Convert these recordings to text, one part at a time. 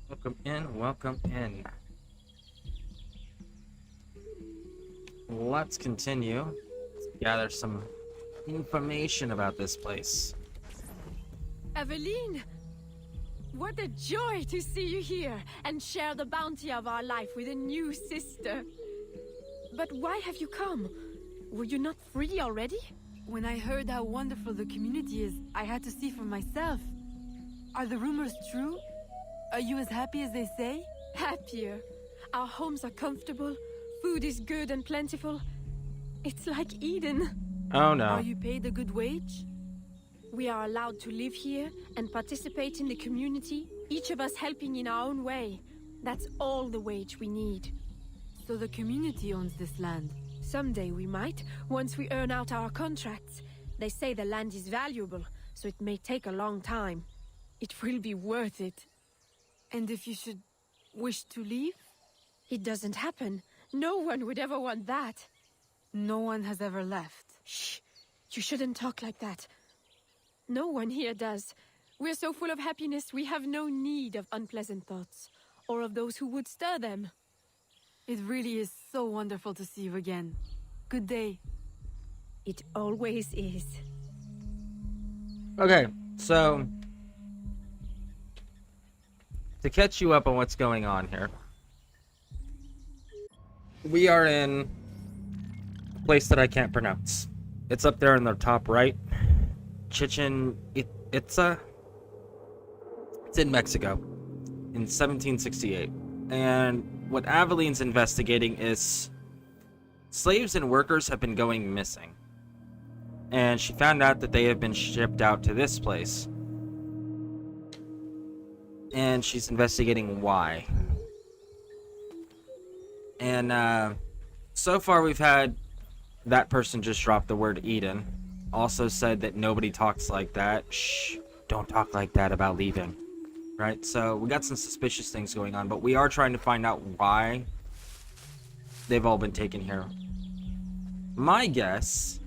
Welcome in, welcome in. Let's continue to gather some information about this place. Eveline! What a joy to see you here and share the bounty of our life with a new sister. But why have you come? Were you not free already? When I heard how wonderful the community is, I had to see for myself. Are the rumors true? Are you as happy as they say? Happier. Our homes are comfortable, food is good and plentiful. It's like Eden. Oh no. Are you paid a good wage? We are allowed to live here and participate in the community, each of us helping in our own way. That's all the wage we need. So the community owns this land. Someday we might, once we earn out our contracts. They say the land is valuable, so it may take a long time. It will be worth it. And if you should wish to leave? It doesn't happen. No one would ever want that. No one has ever left. Shh! You shouldn't talk like that. No one here does. We're so full of happiness, we have no need of unpleasant thoughts, or of those who would stir them. It really is so wonderful to see you again. Good day. It always is. Okay, so to catch you up on what's going on here, we are in a place that I can't pronounce. It's up there in the top right. Chichen Itza. It's in Mexico in 1768. And what Aveline's investigating is slaves and workers have been going missing. And she found out that they have been shipped out to this place. And she's investigating why. And so far we've had that person just drop the word Eden. Also said that nobody talks like that. Shh, don't talk like that about leaving. Right? So we got some suspicious things going on, but we are trying to find out why they've all been taken here. My guess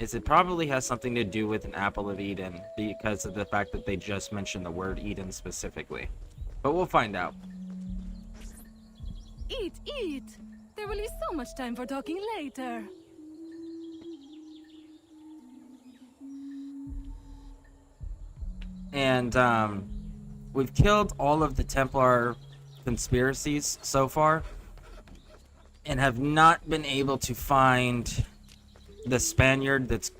is it probably has something to do with an apple of Eden because of the fact that they just mentioned the word Eden specifically. But we'll find out. Eat, eat! There will be so much time for talking later. And we've killed all of the Templar conspiracies so far and have not been able to find the Spaniard that's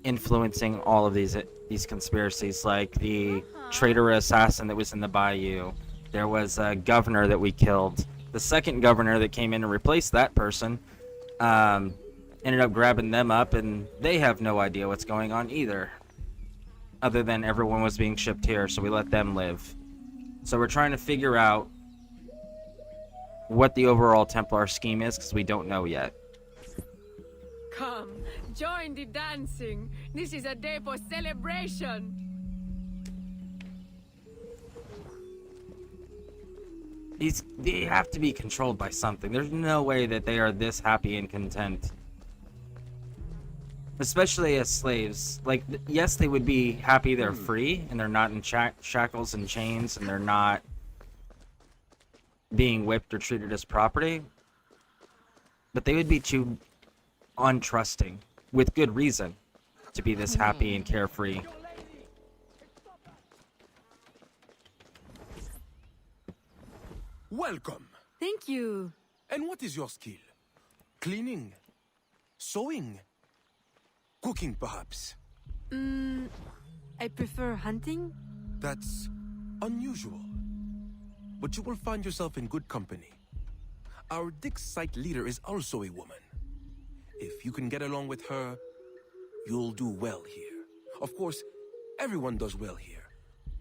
influencing all of these conspiracies, like the traitor assassin that was in the bayou. There was a governor that we killed. The second governor that came in and replaced that person ended up grabbing them up, and they have no idea what's going on either, other than everyone was being shipped here, so we let them live. So we're trying to figure out what the overall Templar scheme is, because we don't know yet. Come, join the dancing. This is a day for celebration. They have to be controlled by something. There's no way that they are this happy and content. Especially as slaves. Like, yes, they would be happy they're free, and they're not in shackles and chains, and they're not being whipped or treated as property. But they would be too untrusting, with good reason, to be this happy and carefree. Welcome. Thank you. And what is your skill? Cleaning? Sewing? Cooking, perhaps? I prefer hunting. That's unusual. But you will find yourself in good company. Our Dick's site leader is also a woman. If you can get along with her, you'll do well here. Of course, everyone does well here.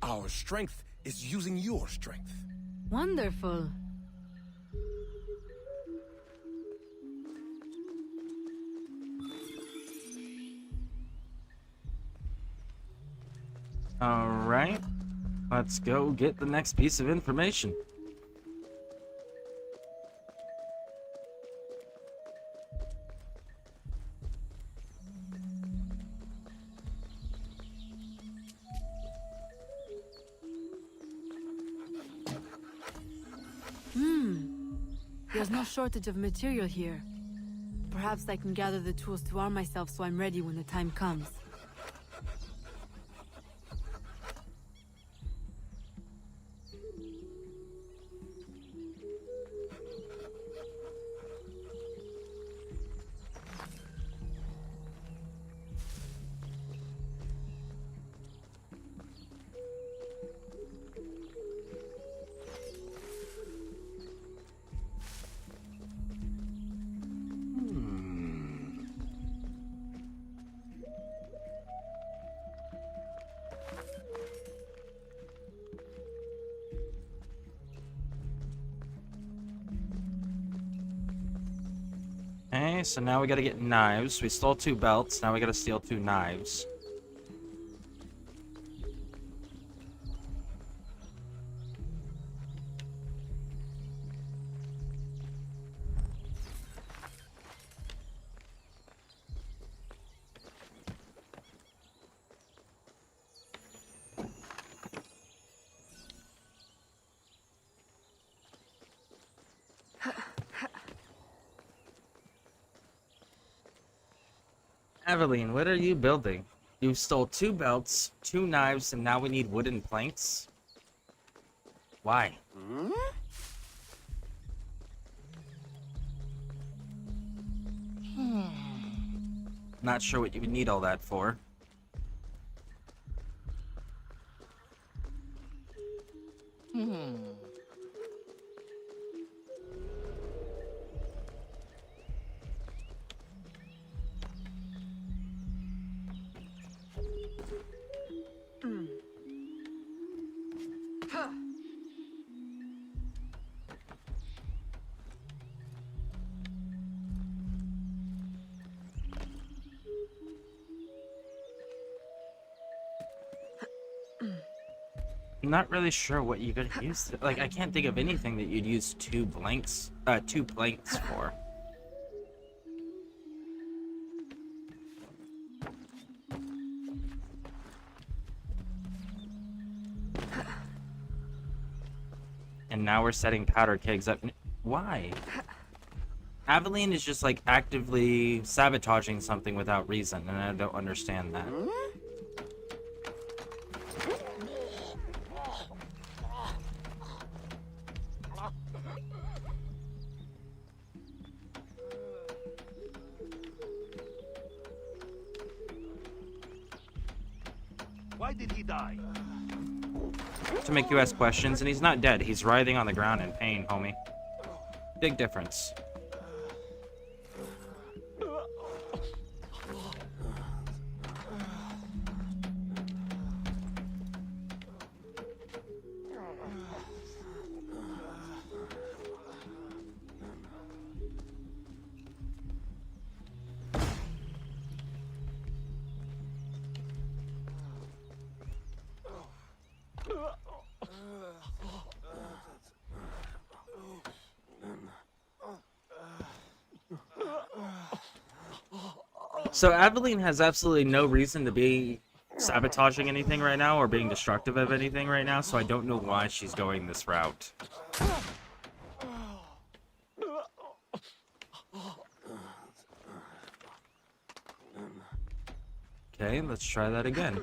Our strength is using your strength. Wonderful. Alright. Let's go get the next piece of information. There's no shortage of material here. Perhaps I can gather the tools to arm myself so I'm ready when the time comes. Okay, so now we gotta get knives. We stole 2 belts, now we gotta steal 2 knives. Evelyn, what are you building? You stole 2 belts, 2 knives, and now we need wooden planks? Why? Not sure what you would need all that for. I'm not really sure what you could use. Like, I can't think of anything that you'd use 2 planks for. And now we're setting powder kegs up. Why? Aveline is just like actively sabotaging something without reason, and I don't understand that. Why did he die? To make you ask questions, and he's not dead. He's writhing on the ground in pain, homie. Big difference. So Aveline has absolutely no reason to be sabotaging anything right now or being destructive of anything right now, so I don't know why she's going this route. Okay, let's try that again.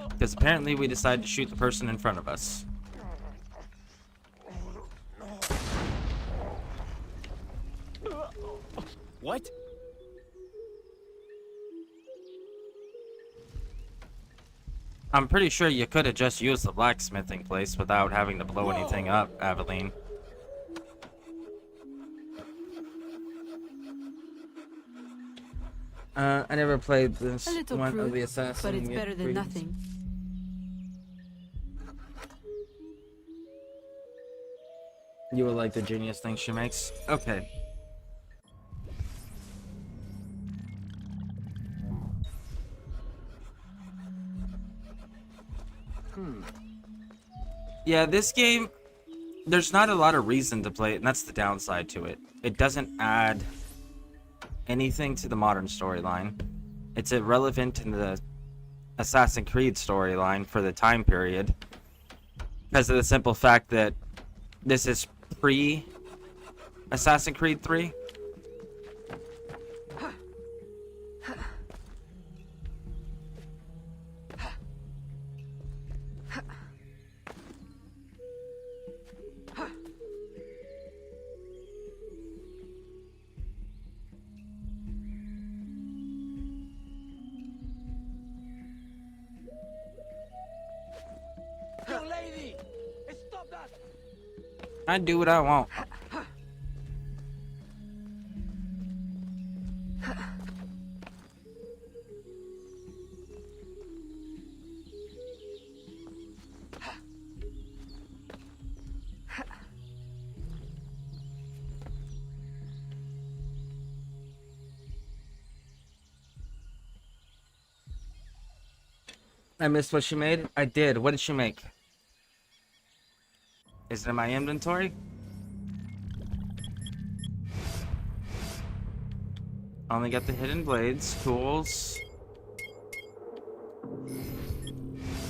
Because apparently we decided to shoot the person in front of us. What? I'm pretty sure you could have just used the blacksmithing place without having to blow anything up, Aveline. I never played this A little one crude, of the Assassin's but it's better than Creed. nothing. You will like the genius thing she makes? Okay. Yeah, this game, there's not a lot of reason to play it, and that's the downside to it. It doesn't add anything to the modern storyline. It's irrelevant in the Assassin's Creed storyline for the time period, because of the simple fact that This is pre Assassin's Creed 3. You lady! Stop that! I do what I want. I missed what she made? I did. What did she make? Is it in my inventory? Only got the hidden blades, tools,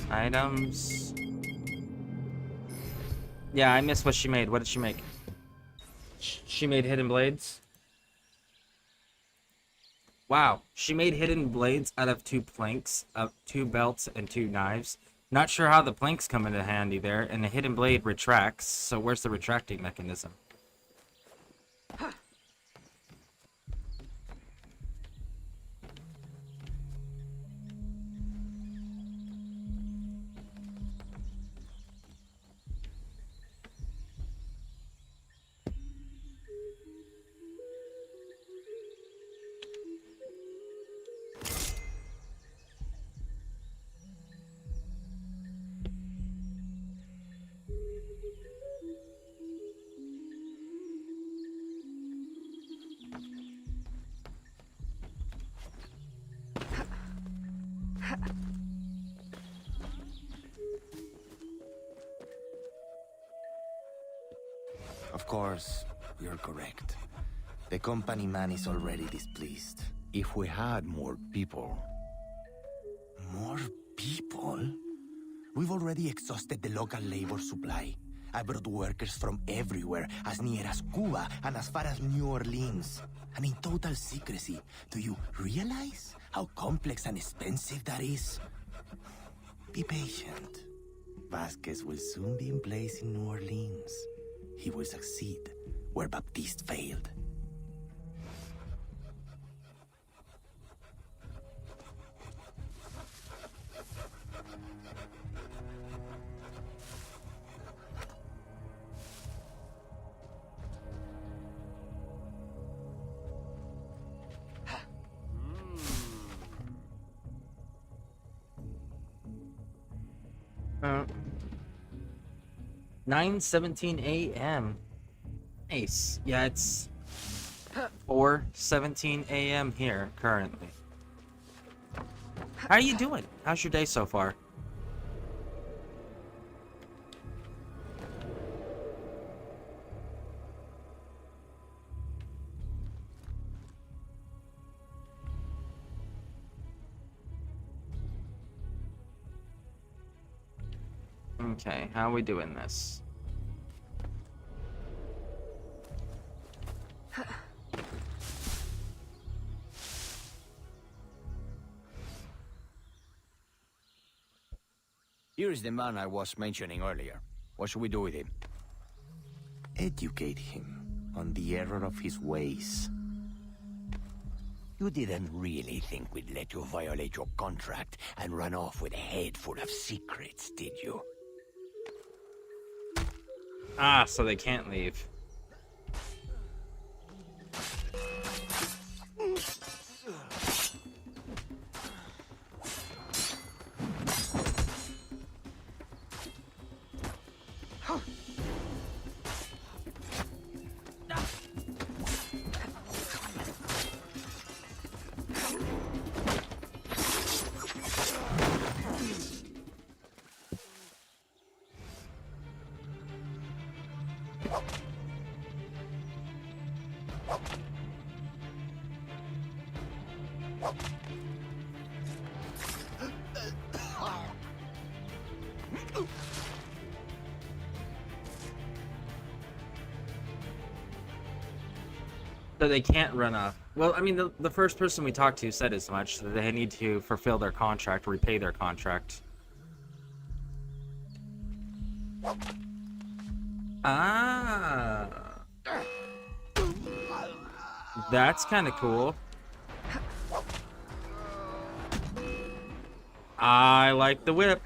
items. Yeah, I missed what she made. What did she make? She made hidden blades. Wow, she made hidden blades out of 2 planks, 2 belts, and 2 knives. Not sure how the planks come into handy there, and the hidden blade retracts, so where's the retracting mechanism? Of course, you're correct. The company man is already displeased. If we had more people... More people? We've already exhausted the local labor supply. I brought workers from everywhere, as near as Cuba and as far as New Orleans. And in total secrecy. Do you realize how complex and expensive that is? Be patient. Vasquez will soon be in place in New Orleans. He will succeed where Baptiste failed. Uh, 9:17 a.m. Nice. Yeah, it's 4:17 a.m. here currently. How are you doing? How's your day so far? Okay, how are we doing this? Here is the man I was mentioning earlier. What should we do with him? Educate him on the error of his ways. You didn't really think we'd let you violate your contract and run off with a head full of secrets, did you? Ah, so they can't leave. So they can't run off. Well, I mean, the first person we talked to said as much, that they need to fulfill their contract, repay their contract. Ah. That's kind of cool. I like the whip.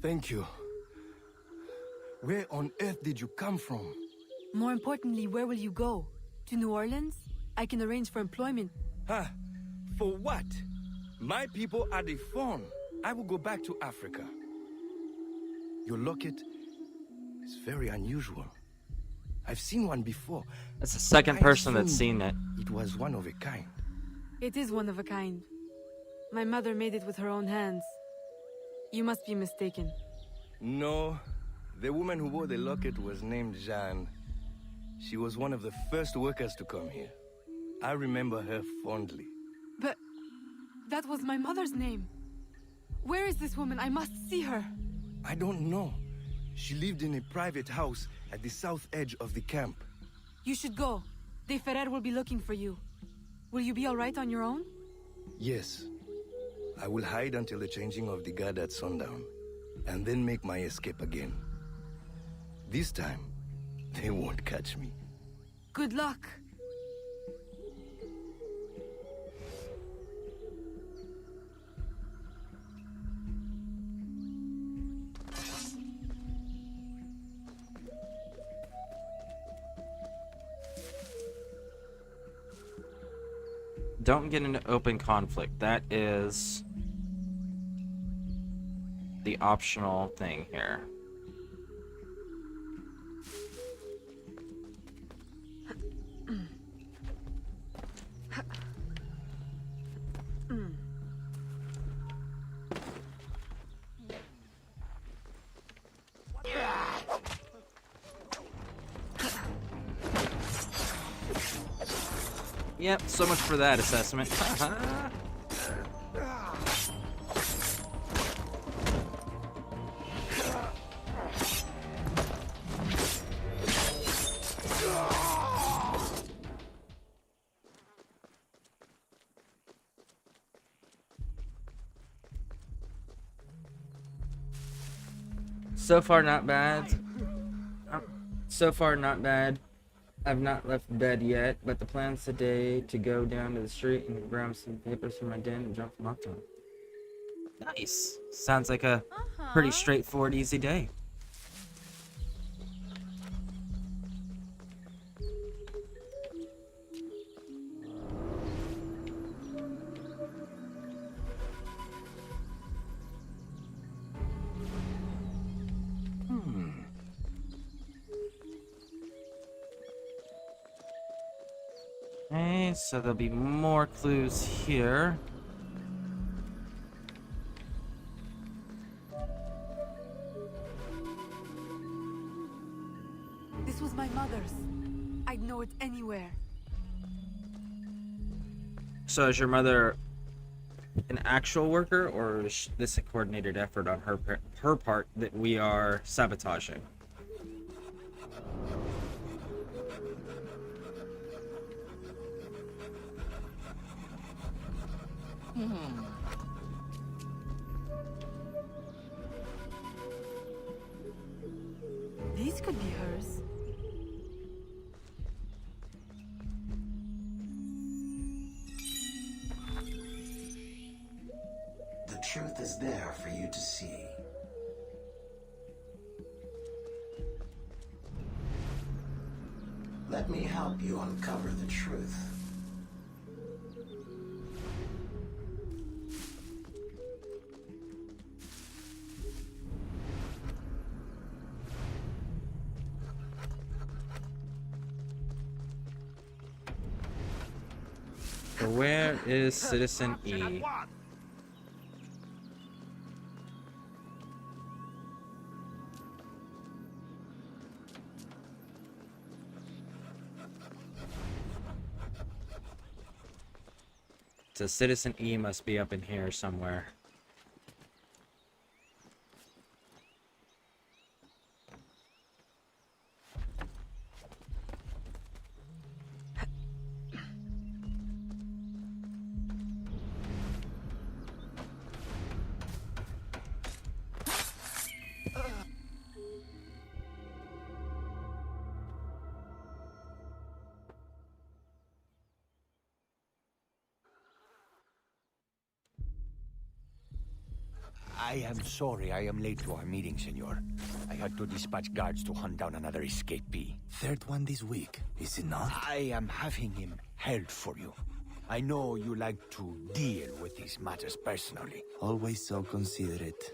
Thank you. Where on earth did you come from? More importantly, where will you go? To New Orleans? I can arrange for employment. Huh? For what? My people are deformed. I will go back to Africa. Your locket is very unusual. I've seen one before. That's the second I person that's assumed seen it. It was one of a kind. It is one of a kind. My mother made it with her own hands. You must be mistaken. No, the woman who wore the locket was named Jeanne. She was one of the first workers to come here. I remember her fondly. But that was my mother's name. Where is this woman? I must see her. I don't know. She lived in a private house at the south edge of the camp. You should go. De Ferrer will be looking for you. Will you be all right on your own? Yes. I will hide until the changing of the guard at sundown, and then make my escape again. This time, they won't catch me. Good luck. Don't get into open conflict. That is the optional thing here. Yep, so much for that assessment. So far, not bad. So far, not bad. I've not left bed yet, but the plan's today to go down to the street and grab some papers from my den and jump from up to them. Nice. Sounds like a pretty straightforward, easy day. Okay, so there'll be more clues here. This was my mother's. I'd know it anywhere. So is your mother an actual worker, or is this a coordinated effort on her part that we are sabotaging? These could be hers. The truth is there for you to see. Let me help you uncover the truth. where is Citizen E? So Citizen E must be up in here somewhere. I am sorry I am late to our meeting, senor. I had to dispatch guards to hunt down another escapee. Third one this week, is it not? I am having him held for you. I know you like to deal with these matters personally. Always so considerate.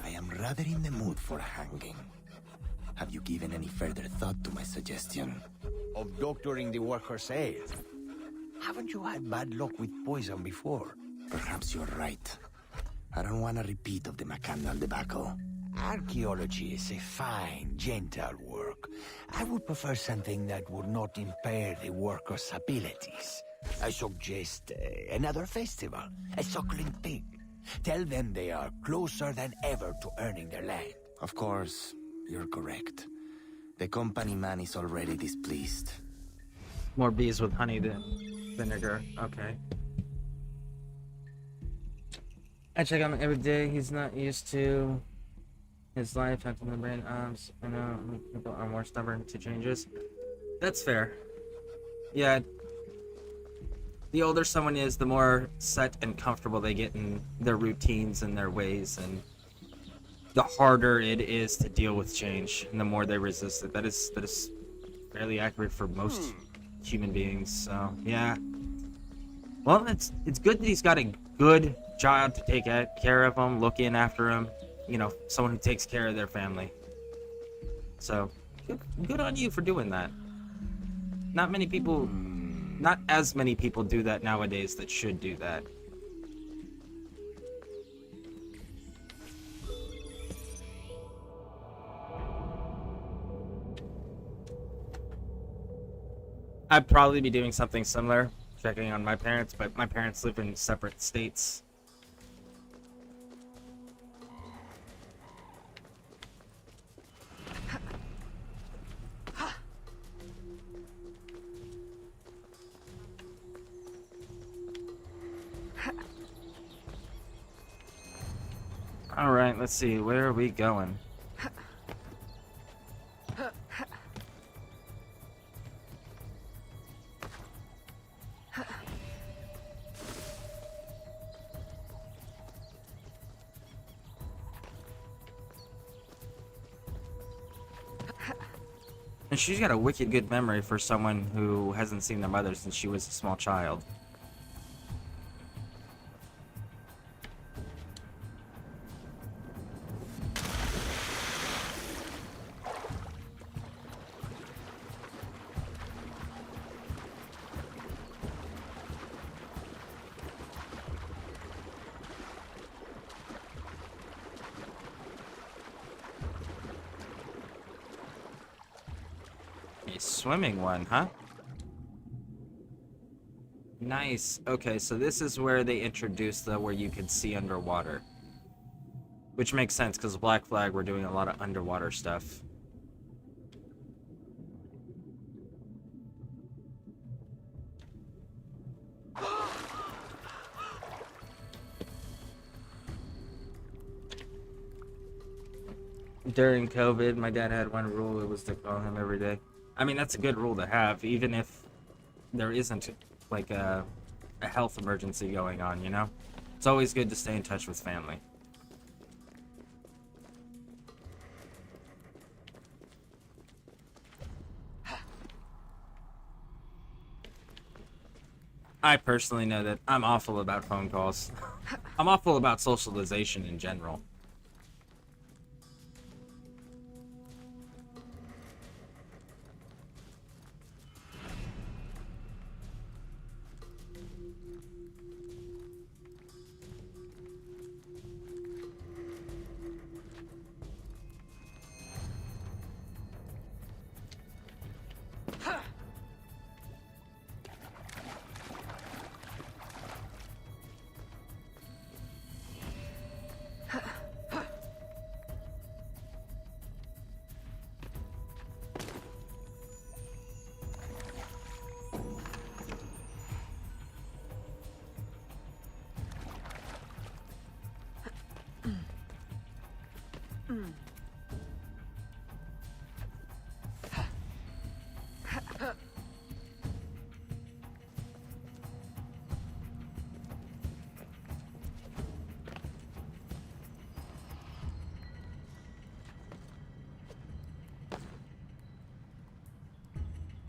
I am rather in the mood for a hanging. Have you given any further thought to my suggestion? Of doctoring the worker's ale. Haven't you had bad luck with poison before? Perhaps you're right. I don't want a repeat of the Macandal debacle. Archaeology is a fine, gentle work. I would prefer something that would not impair the worker's abilities. I suggest another festival, a suckling pig. Tell them they are closer than ever to earning their land. Of course, you're correct. The company man is already displeased. More bees with honey than vinegar. Okay. I check on him every day. He's not used to his life having the brain arms. I know people are more stubborn to changes. That's fair. Yeah. The older someone is, the more set and comfortable they get in their routines and their ways, and the harder it is to deal with change, and the more they resist it. That is fairly accurate for most human beings. So yeah. Well, it's good that he's got a good job to take care of him, look in after him. You know, someone who takes care of their family. So good on you for doing that. Not as many people do that nowadays that should do that. I'd probably be doing something similar, checking on my parents, but my parents live in separate states. Alright, let's see, where are we going? And she's got a wicked good memory for someone who hasn't seen their mother since she was a small child. A swimming one, huh? Nice. Okay, so this is where they introduced where you can see underwater. Which makes sense, because Black Flag, we're doing a lot of underwater stuff. During COVID, my dad had one rule. It was to call him every day. I mean, that's a good rule to have, even if there isn't, like, a health emergency going on, you know? It's always good to stay in touch with family. I personally know that I'm awful about phone calls. I'm awful about socialization in general.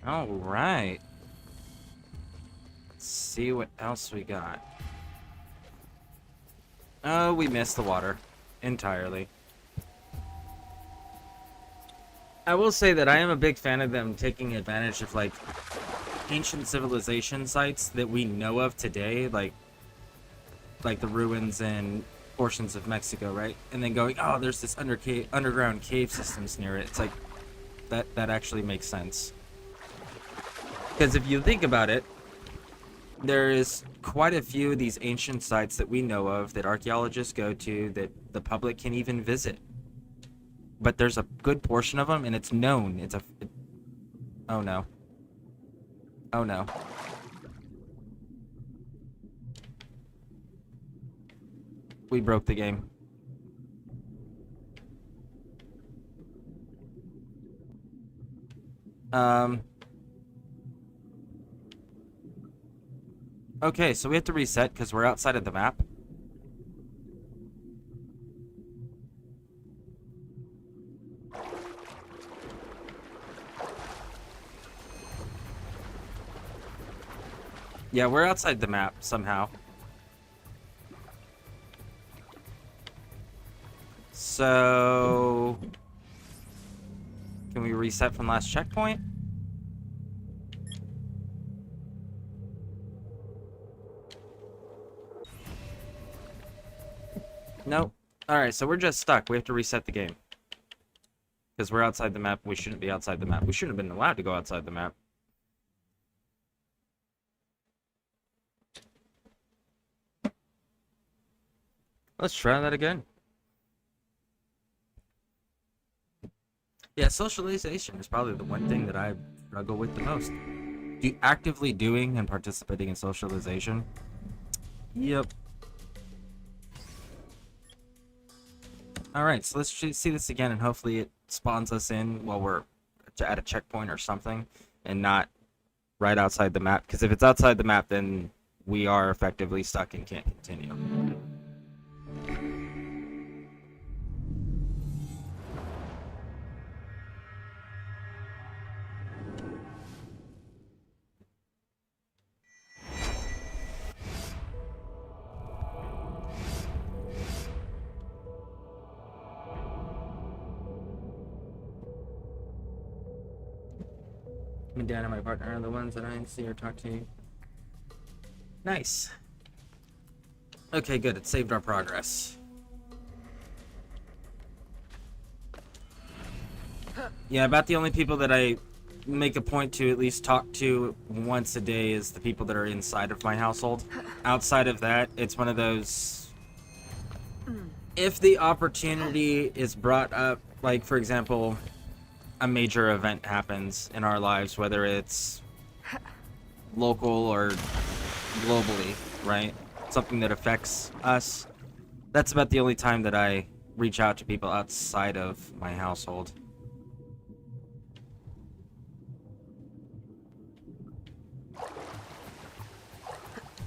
All right. Let's see what else we got. Oh, we missed the water entirely. I will say that I am a big fan of them taking advantage of like ancient civilization sites that we know of today, like the ruins and portions of Mexico, right? And then going, oh, there's this underground cave systems near it. It's like that actually makes sense. Because if you think about it, there is quite a few of these ancient sites that we know of that archaeologists go to that the public can even visit. But there's a good portion of them, and it's known. Oh no. Oh no. We broke the game. Okay, so we have to reset because we're outside of the map. Yeah, we're outside the map somehow. So... can we reset from last checkpoint? Nope. Alright, so we're just stuck. We have to reset the game. Because we're outside the map. We shouldn't be outside the map. We shouldn't have been allowed to go outside the map. Let's try that again. Yeah, socialization is probably the one thing that I struggle with the most. Actively doing and participating in socialization. Yep. Alright, so let's see this again, and hopefully it spawns us in while we're at a checkpoint or something, and not right outside the map. Because if it's outside the map, then we are effectively stuck and can't continue. Me, Dan, and my partner are the ones that I see or talk to. Nice. Okay, good. It saved our progress. Yeah, about the only people that I make a point to at least talk to once a day is the people that are inside of my household. Outside of that, it's one of those... if the opportunity is brought up, like, for example... a major event happens in our lives, whether it's local or globally, right? Something that affects us. That's about the only time that I reach out to people outside of my household.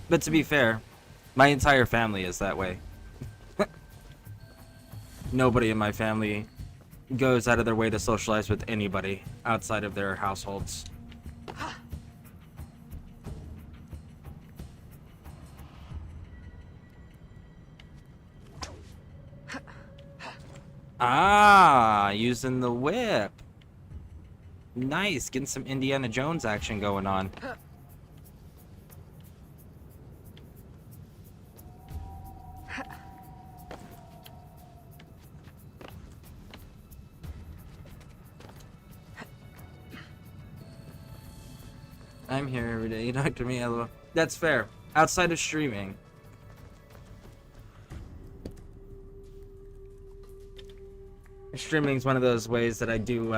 But to be fair, my entire family is that way. Nobody in my family goes out of their way to socialize with anybody outside of their households. Ah, using the whip. Nice, getting some Indiana Jones action going on. I'm here every day. You talk to me, LOL. That's fair. Outside of streaming. Streaming is one of those ways that I do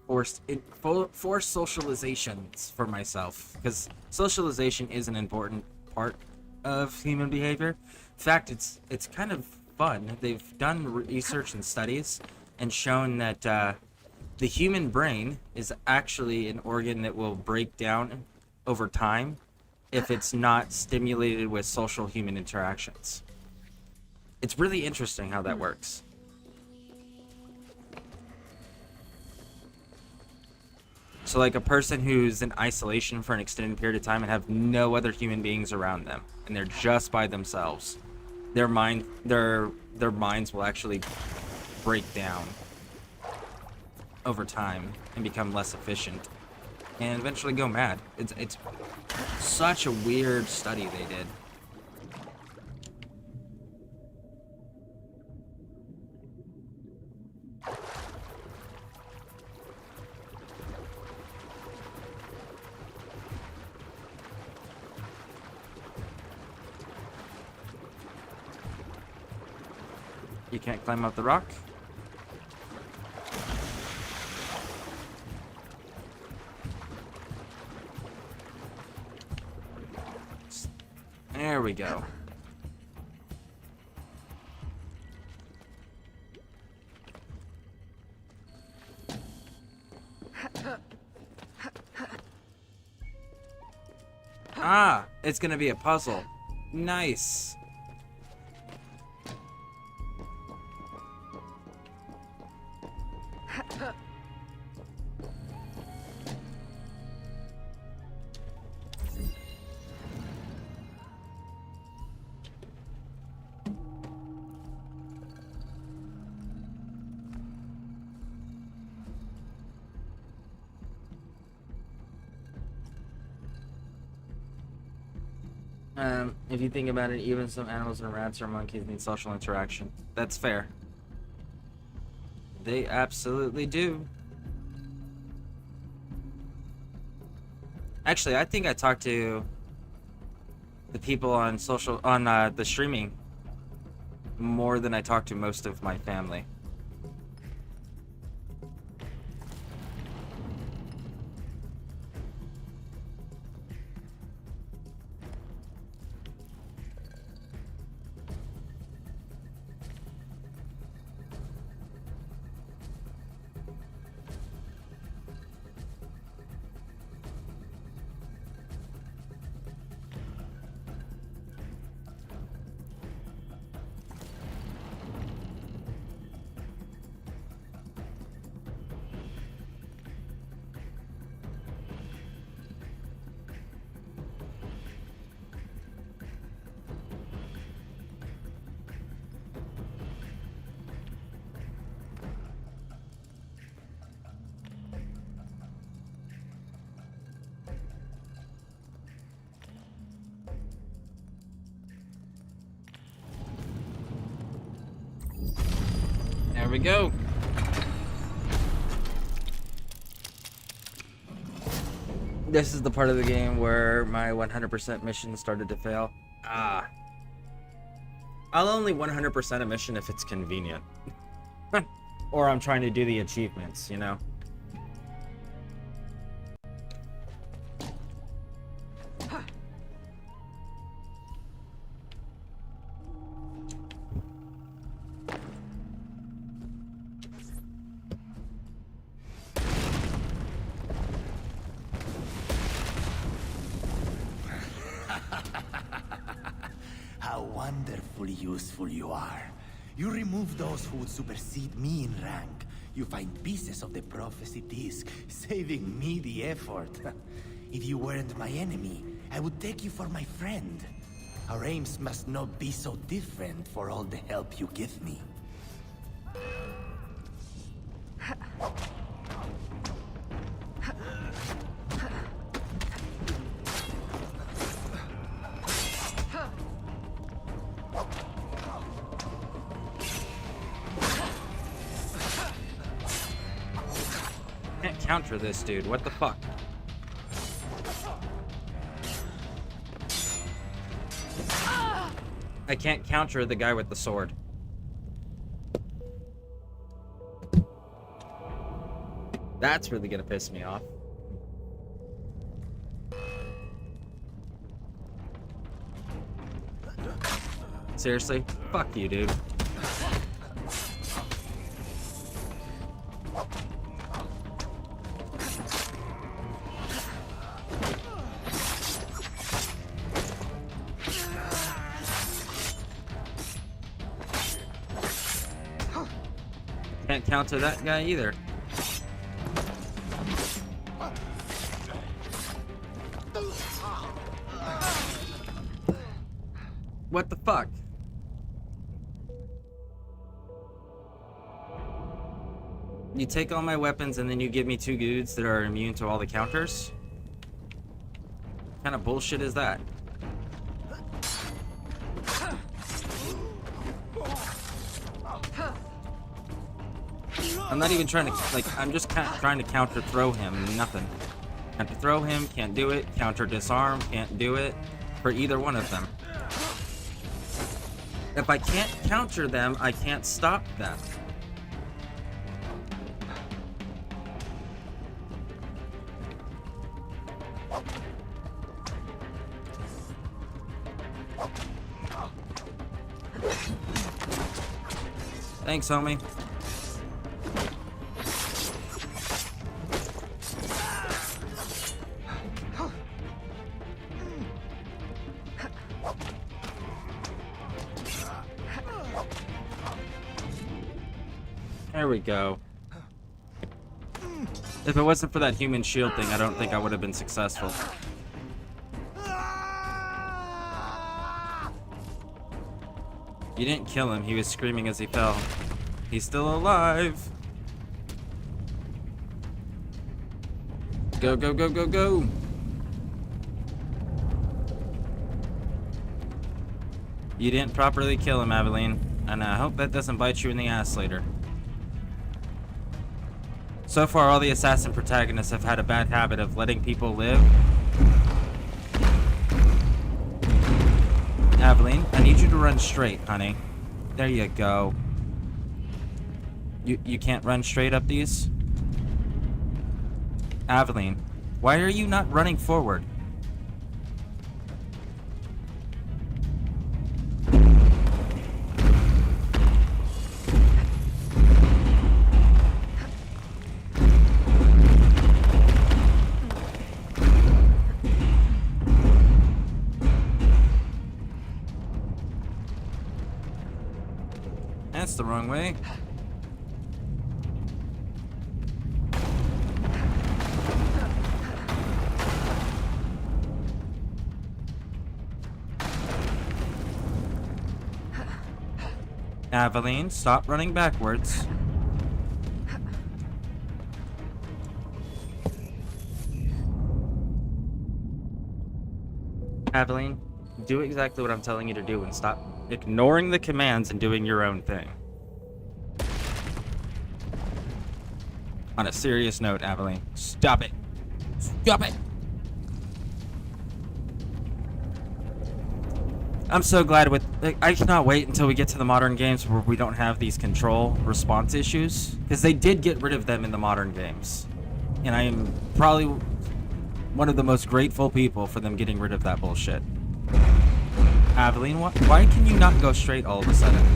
force socializations for myself, because socialization is an important part of human behavior. In fact, it's kind of fun. They've done research and studies and shown that the human brain is actually an organ that will break down over time if it's not stimulated with social human interactions. It's really interesting how that works. So like a person who's in isolation for an extended period of time and have no other human beings around them, and they're just by themselves, their minds will actually break down over time and become less efficient and eventually go mad. It's such a weird study they did. You can't climb up the rock? There we go. Ah, it's gonna be a puzzle. Nice. If you think about it, even some animals and rats or monkeys need social interaction. That's fair. They absolutely do. Actually, I think I talked to the people on the streaming more than I talked to most of my family. There we go. This is the part of the game where my 100% mission started to fail. Ah. I'll only 100% a mission if it's convenient. Or I'm trying to do the achievements, you know? How wonderfully useful you are. You remove those who would supersede me in rank. You find pieces of the prophecy disc, saving me the effort. If you weren't my enemy, I would take you for my friend. Our aims must not be so different for all the help you give me. Can't counter this dude. What the fuck? I can't counter the guy with the sword. That's really gonna piss me off. Seriously? Fuck you, dude. Can't counter that guy either. What the fuck? You take all my weapons and then you give me 2 dudes that are immune to all the counters? What kind of bullshit is that? I'm not even trying to, like, I'm just trying to counter throw him. Nothing. Counter throw him, can't do it. Counter disarm, can't do it. For either one of them. If I can't counter them, I can't stop them. Thanks, homie. There we go. If it wasn't for that human shield thing, I don't think I would have been successful. You didn't kill him. He was screaming as he fell. He's still alive. Go, go, go, go, go. You didn't properly kill him, Aveline. And I hope that doesn't bite you in the ass later. So far, all the assassin protagonists have had a bad habit of letting people live. Aveline, I need you to run straight, honey. There you go. You can't run straight up these? Aveline, why are you not running forward? That's the wrong way. Aveline, stop running backwards. Aveline, do exactly what I'm telling you to do and stop ignoring the commands and doing your own thing. On a serious note, Aveline, stop it. Stop it! I'm so glad with... Like, I cannot wait until we get to the modern games where we don't have these control response issues. Because they did get rid of them in the modern games. And I am probably one of the most grateful people for them getting rid of that bullshit. Aveline, why can you not go straight all of a sudden?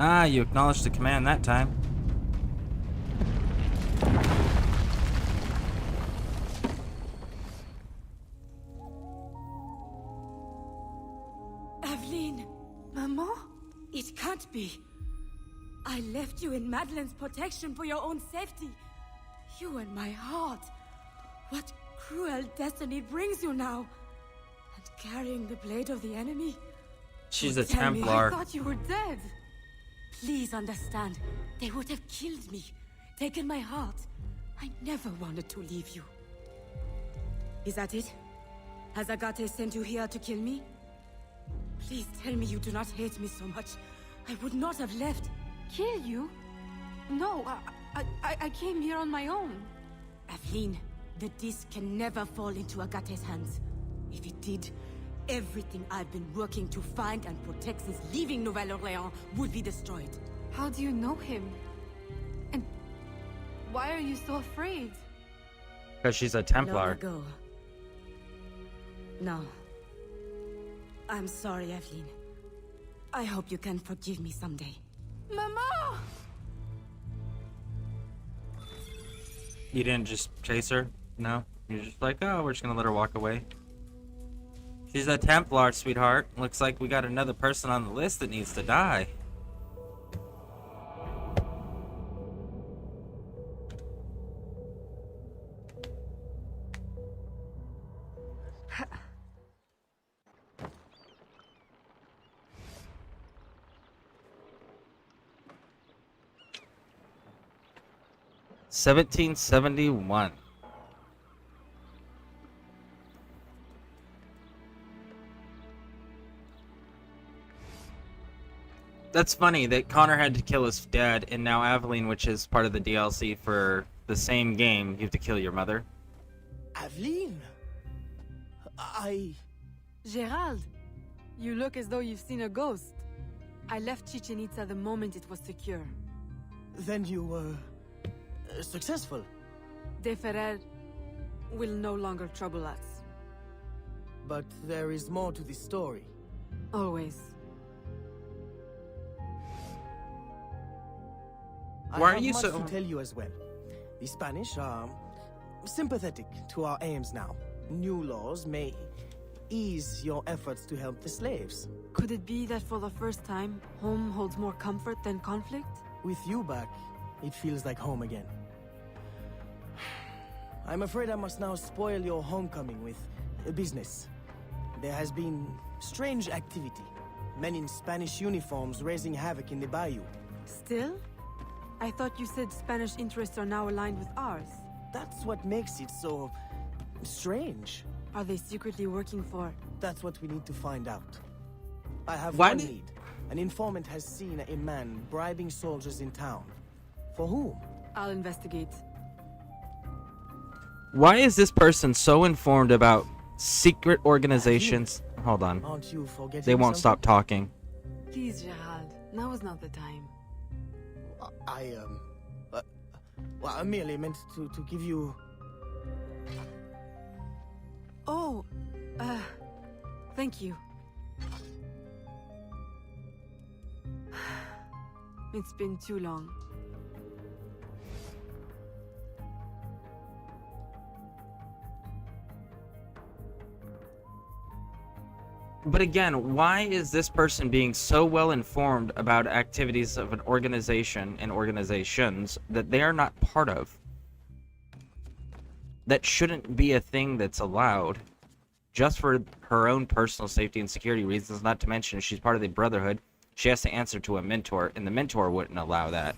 Ah, you acknowledged the command that time. Aveline! Maman? It can't be. I left you in Madeline's protection for your own safety. You and my heart. What cruel destiny brings you now? And carrying the blade of the enemy? She's a Tell me, Templar. I thought you were dead. Please understand. They would have killed me, taken my heart. I never wanted to leave you. Is that it? Has Agate sent you here to kill me? Please tell me you do not hate me so much. I would not have left. Kill you? No, I came here on my own. Aveline, the disc can never fall into Agate's hands. If it did, everything I've been working to find and protect since leaving Nouvelle-Orléans would be destroyed. How do you know him? And why are you so afraid? Because she's a Long Templar. ago. No. I'm sorry, Evelyn. I hope you can forgive me someday. Mama! You didn't just chase her? No? You're just like, oh, we're just gonna let her walk away. She's a Templar, sweetheart. Looks like we got another person on the list that needs to die. $1771. That's funny that Connor had to kill his dad, and now Aveline, which is part of the DLC for the same game, you have to kill your mother. Aveline? Gerald, you look as though you've seen a ghost. I left Chichen Itza the moment it was secure. Then you were... successful. De Ferrer will no longer trouble us. But there is more to this story. Always. Why I are have you much so... to tell you as well. The Spanish are sympathetic to our aims now. New laws may ease your efforts to help the slaves. Could it be that for the first time, home holds more comfort than conflict? With you back, it feels like home again. I'm afraid I must now spoil your homecoming with business. There has been strange activity. Men in Spanish uniforms raising havoc in the bayou. Still? I thought you said Spanish interests are now aligned with ours. That's what makes it so... strange. Are they secretly working for... That's what we need to find out. I have Why one did- lead. An informant has seen a man bribing soldiers in town. For whom? I'll investigate. Why is this person so informed about secret organizations? Hold on. Aren't you forgetting They won't stop something? talking. Please, Gerald. Now is not the time. Well, I merely meant to give you... Oh, thank you. It's been too long. But again, why is this person being so well informed about activities of an organization and organizations that they are not part of? That shouldn't be a thing that's allowed just for her own personal safety and security reasons, not to mention she's part of the Brotherhood. She has to answer to a mentor, and the mentor wouldn't allow that.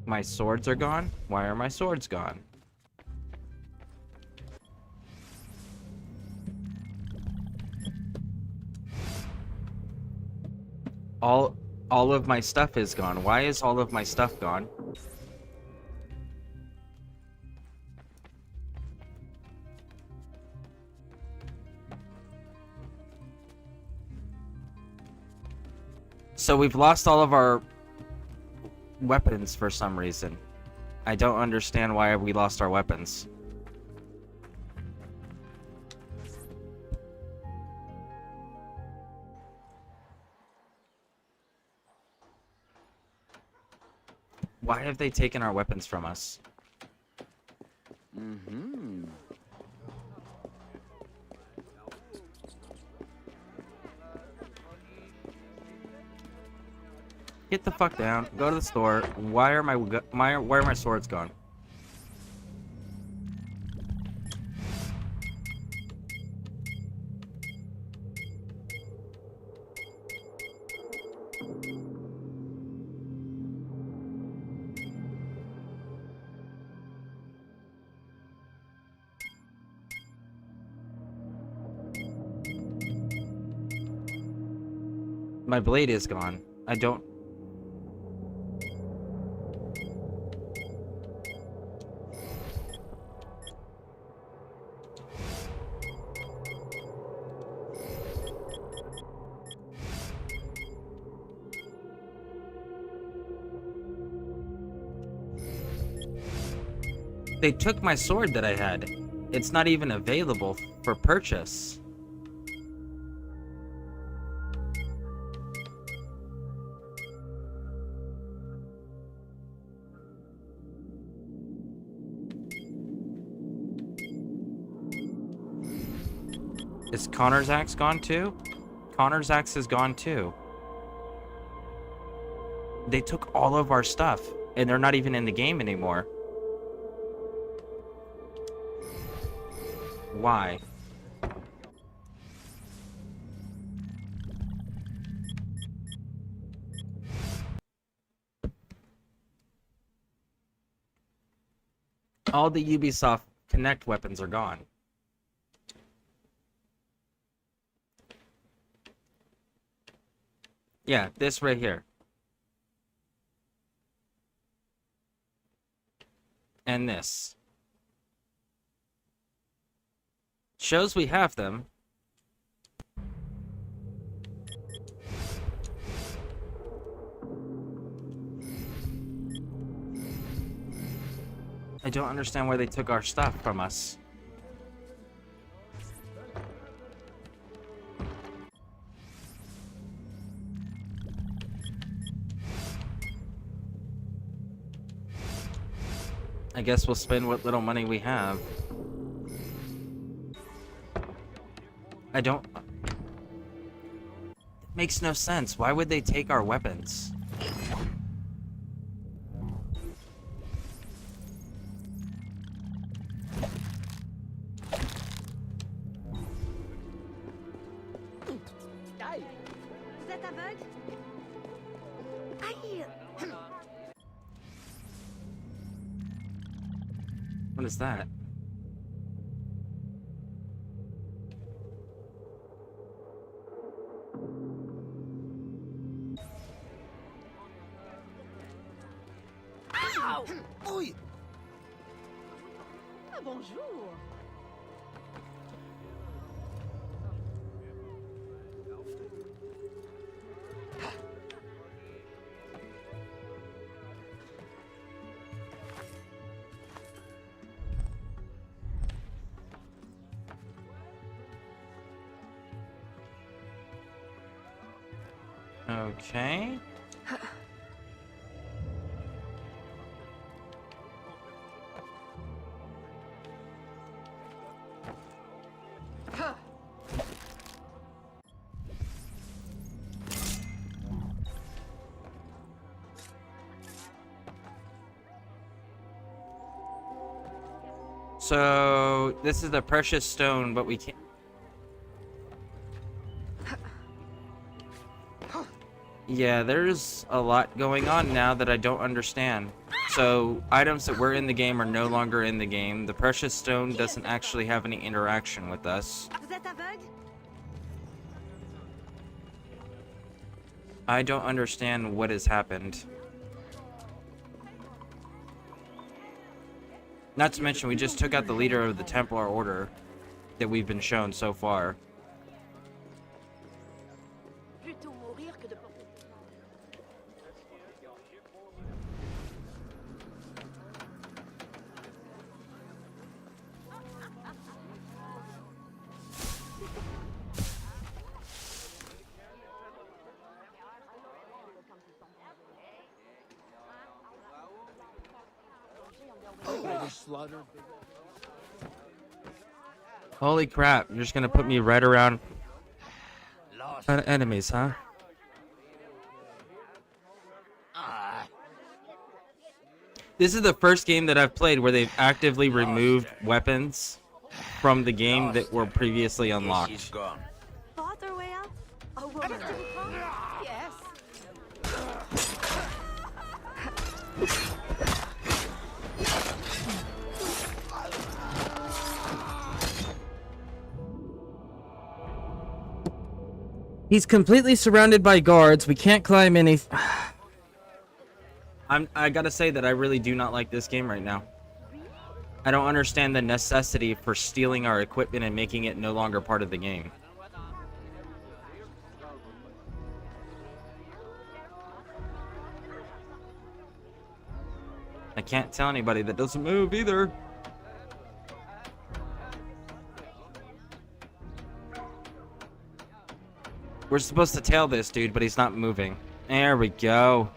My swords are gone? Why are my swords gone? All of my stuff is gone. Why is all of my stuff gone? So we've lost all of our weapons for some reason. I don't understand why we lost our weapons. Why have they taken our weapons from us? Get the fuck down. Go to the store. Why are my swords gone? My blade is gone. I don't... They took my sword that I had. It's not even available for purchase. Is Connor's axe gone too? Connor's axe is gone too. They took all of our stuff, and they're not even in the game anymore. Why? All the Ubisoft Connect weapons are gone. Yeah, this right here. And this. Shows we have them. I don't understand why they took our stuff from us. I guess we'll spend what little money we have. I don't... It makes no sense. Why would they take our weapons? What is that? Ow! Oi! Ah, bonjour. Okay. So this is the precious stone, but we can't. Yeah, there's a lot going on now that I don't understand. So items that were in the game are no longer in the game. The precious stone doesn't actually have any interaction with us. I don't understand what has happened. Not to mention, we just took out the leader of the Templar Order that we've been shown so far. Holy crap, you're just gonna put me right around enemies, huh? This is the first game that I've played where they've actively removed weapons from the game that were previously unlocked. Yes. He's completely surrounded by guards. We can't climb any. I gotta say that I really do not like this game right now. I don't understand the necessity for stealing our equipment and making it no longer part of the game. I can't tell anybody that doesn't move either. We're supposed to tail this dude, but he's not moving. There we go.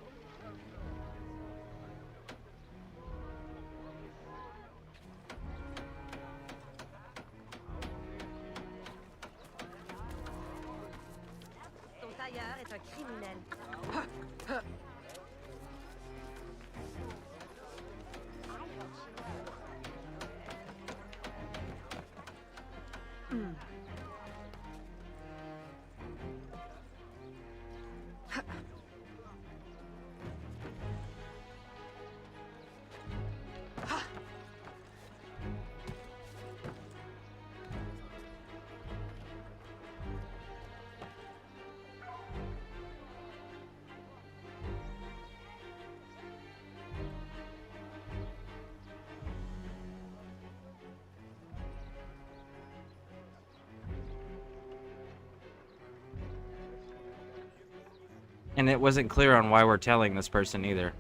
And it wasn't clear on why we're telling this person either.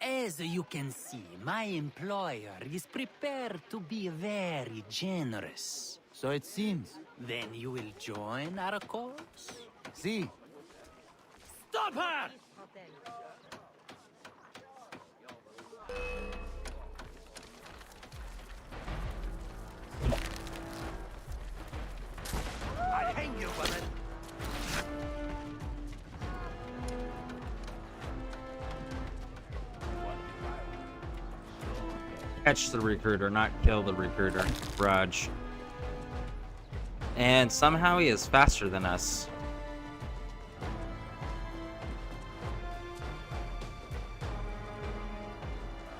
As you can see, my employer is prepared to be very generous. So it seems. Then you will join our cause? See, Stop her! I'll hang you, woman. Catch the recruiter, not kill the recruiter. Raj. And somehow he is faster than us.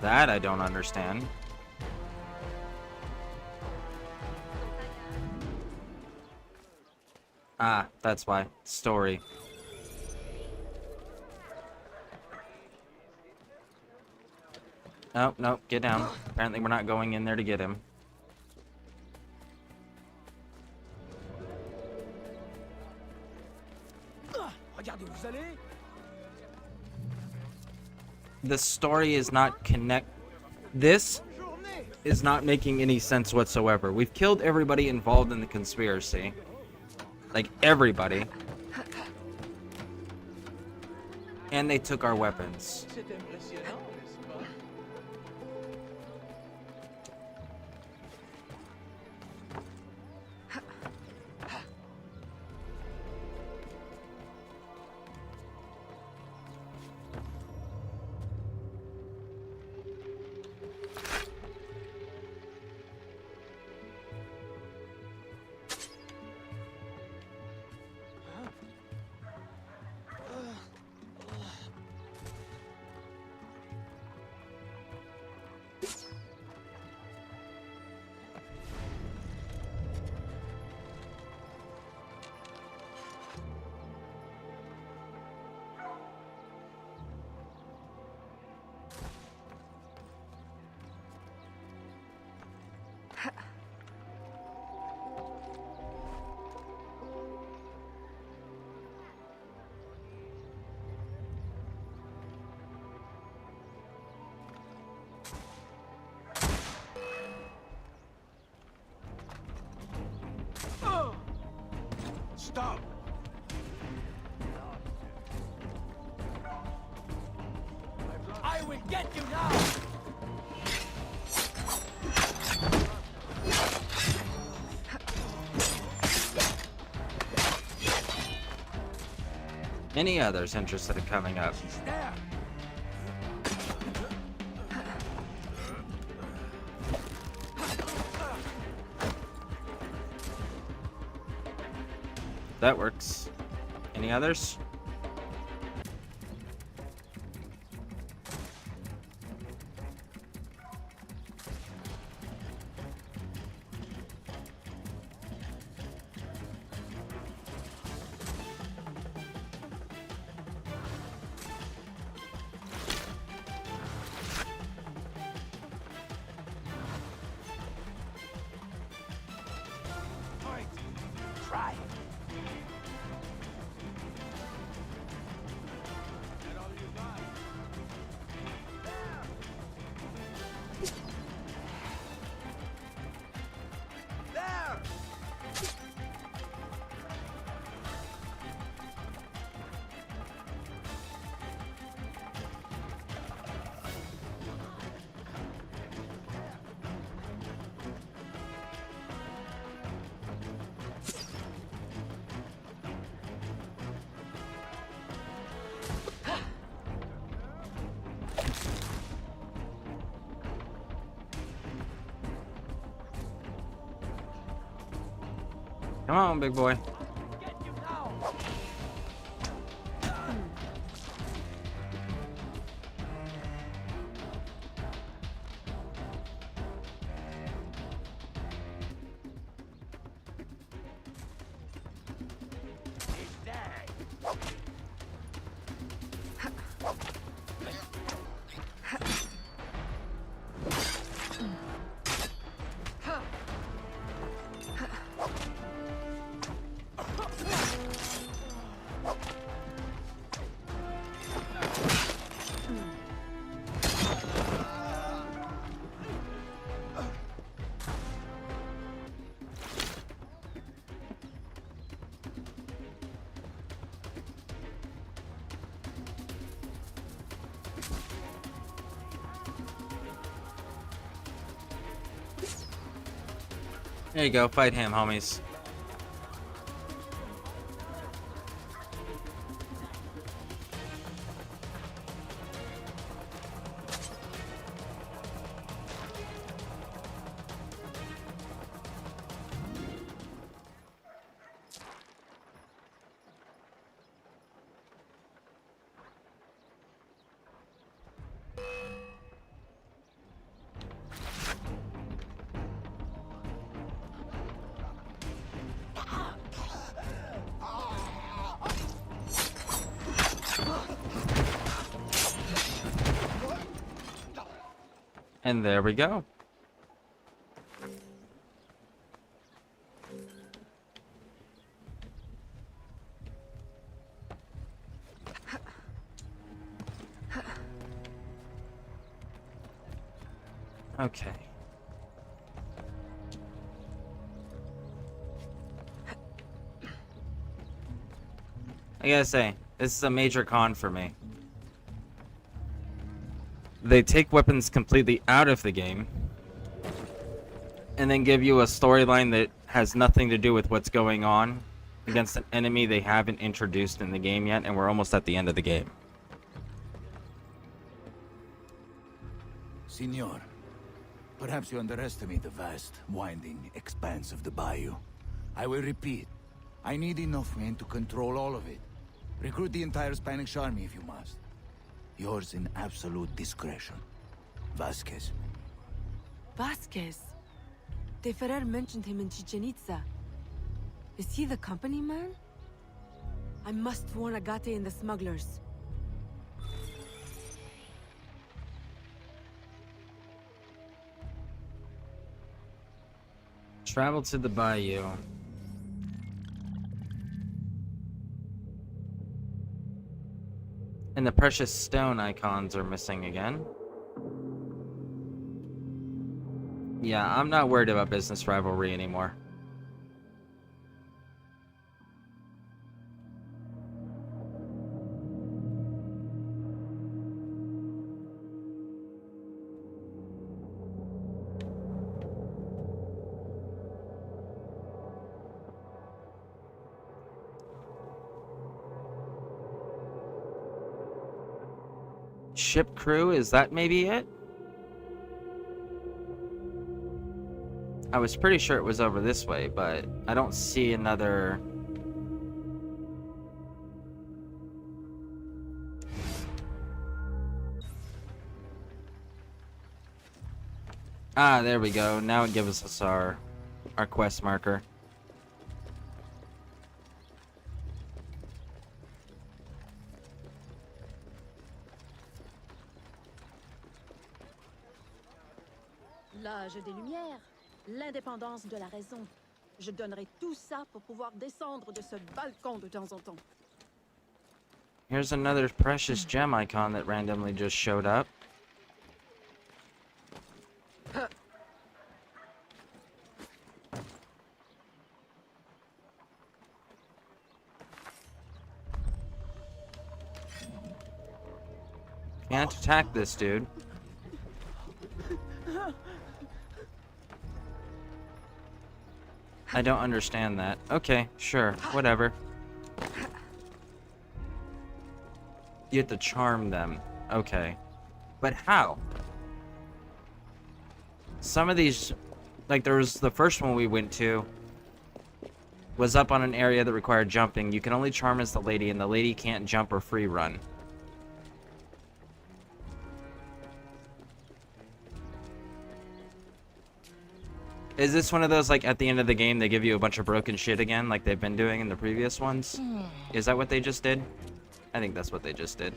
That I don't understand. Ah, that's why. Story. Nope, nope, get down. Apparently we're not going in there to get him. The story is not This is not making any sense whatsoever. We've killed everybody involved in the conspiracy. Like, everybody. And they took our weapons. Stop! I will get you now! Any others interested in coming up? That works. Any others? Come on, big boy. There you go, fight him, homies. And there we go. Okay. I gotta say, this is a major con for me. They take weapons completely out of the game and then give you a storyline that has nothing to do with what's going on against an enemy they haven't introduced in the game yet, and we're almost at the end of the game. Signor, perhaps you underestimate the vast, winding expanse of the bayou. I will repeat, I need enough men to control all of it. Recruit the entire Spanish army if you must. Yours in absolute discretion. Vasquez. Vasquez? De Ferrer mentioned him in Chichen Itza. Is he the company man? I must warn Agate and the smugglers. Travel to the bayou. And the precious stone icons are missing again. Yeah, I'm not worried about business rivalry anymore. Ship crew, is that maybe it? I was pretty sure it was over this way, but I don't see another... Ah, there we go. Now it gives us our quest marker. L'âge des Lumières, l'indépendance de la raison. Je donnerai tout ça pour pouvoir descendre de ce balcon de temps en temps. Here's another precious gem icon that randomly just showed up. Can't attack this dude. I don't understand that. Okay, sure, whatever. You have to charm them. Okay. But how? Some of these, like there was the first one we went to, was up on an area that required jumping. You can only charm as the lady, and the lady can't jump or free run. Is this one of those, like, at the end of the game, they give you a bunch of broken shit again, like they've been doing in the previous ones? Is that what they just did? I think that's what they just did.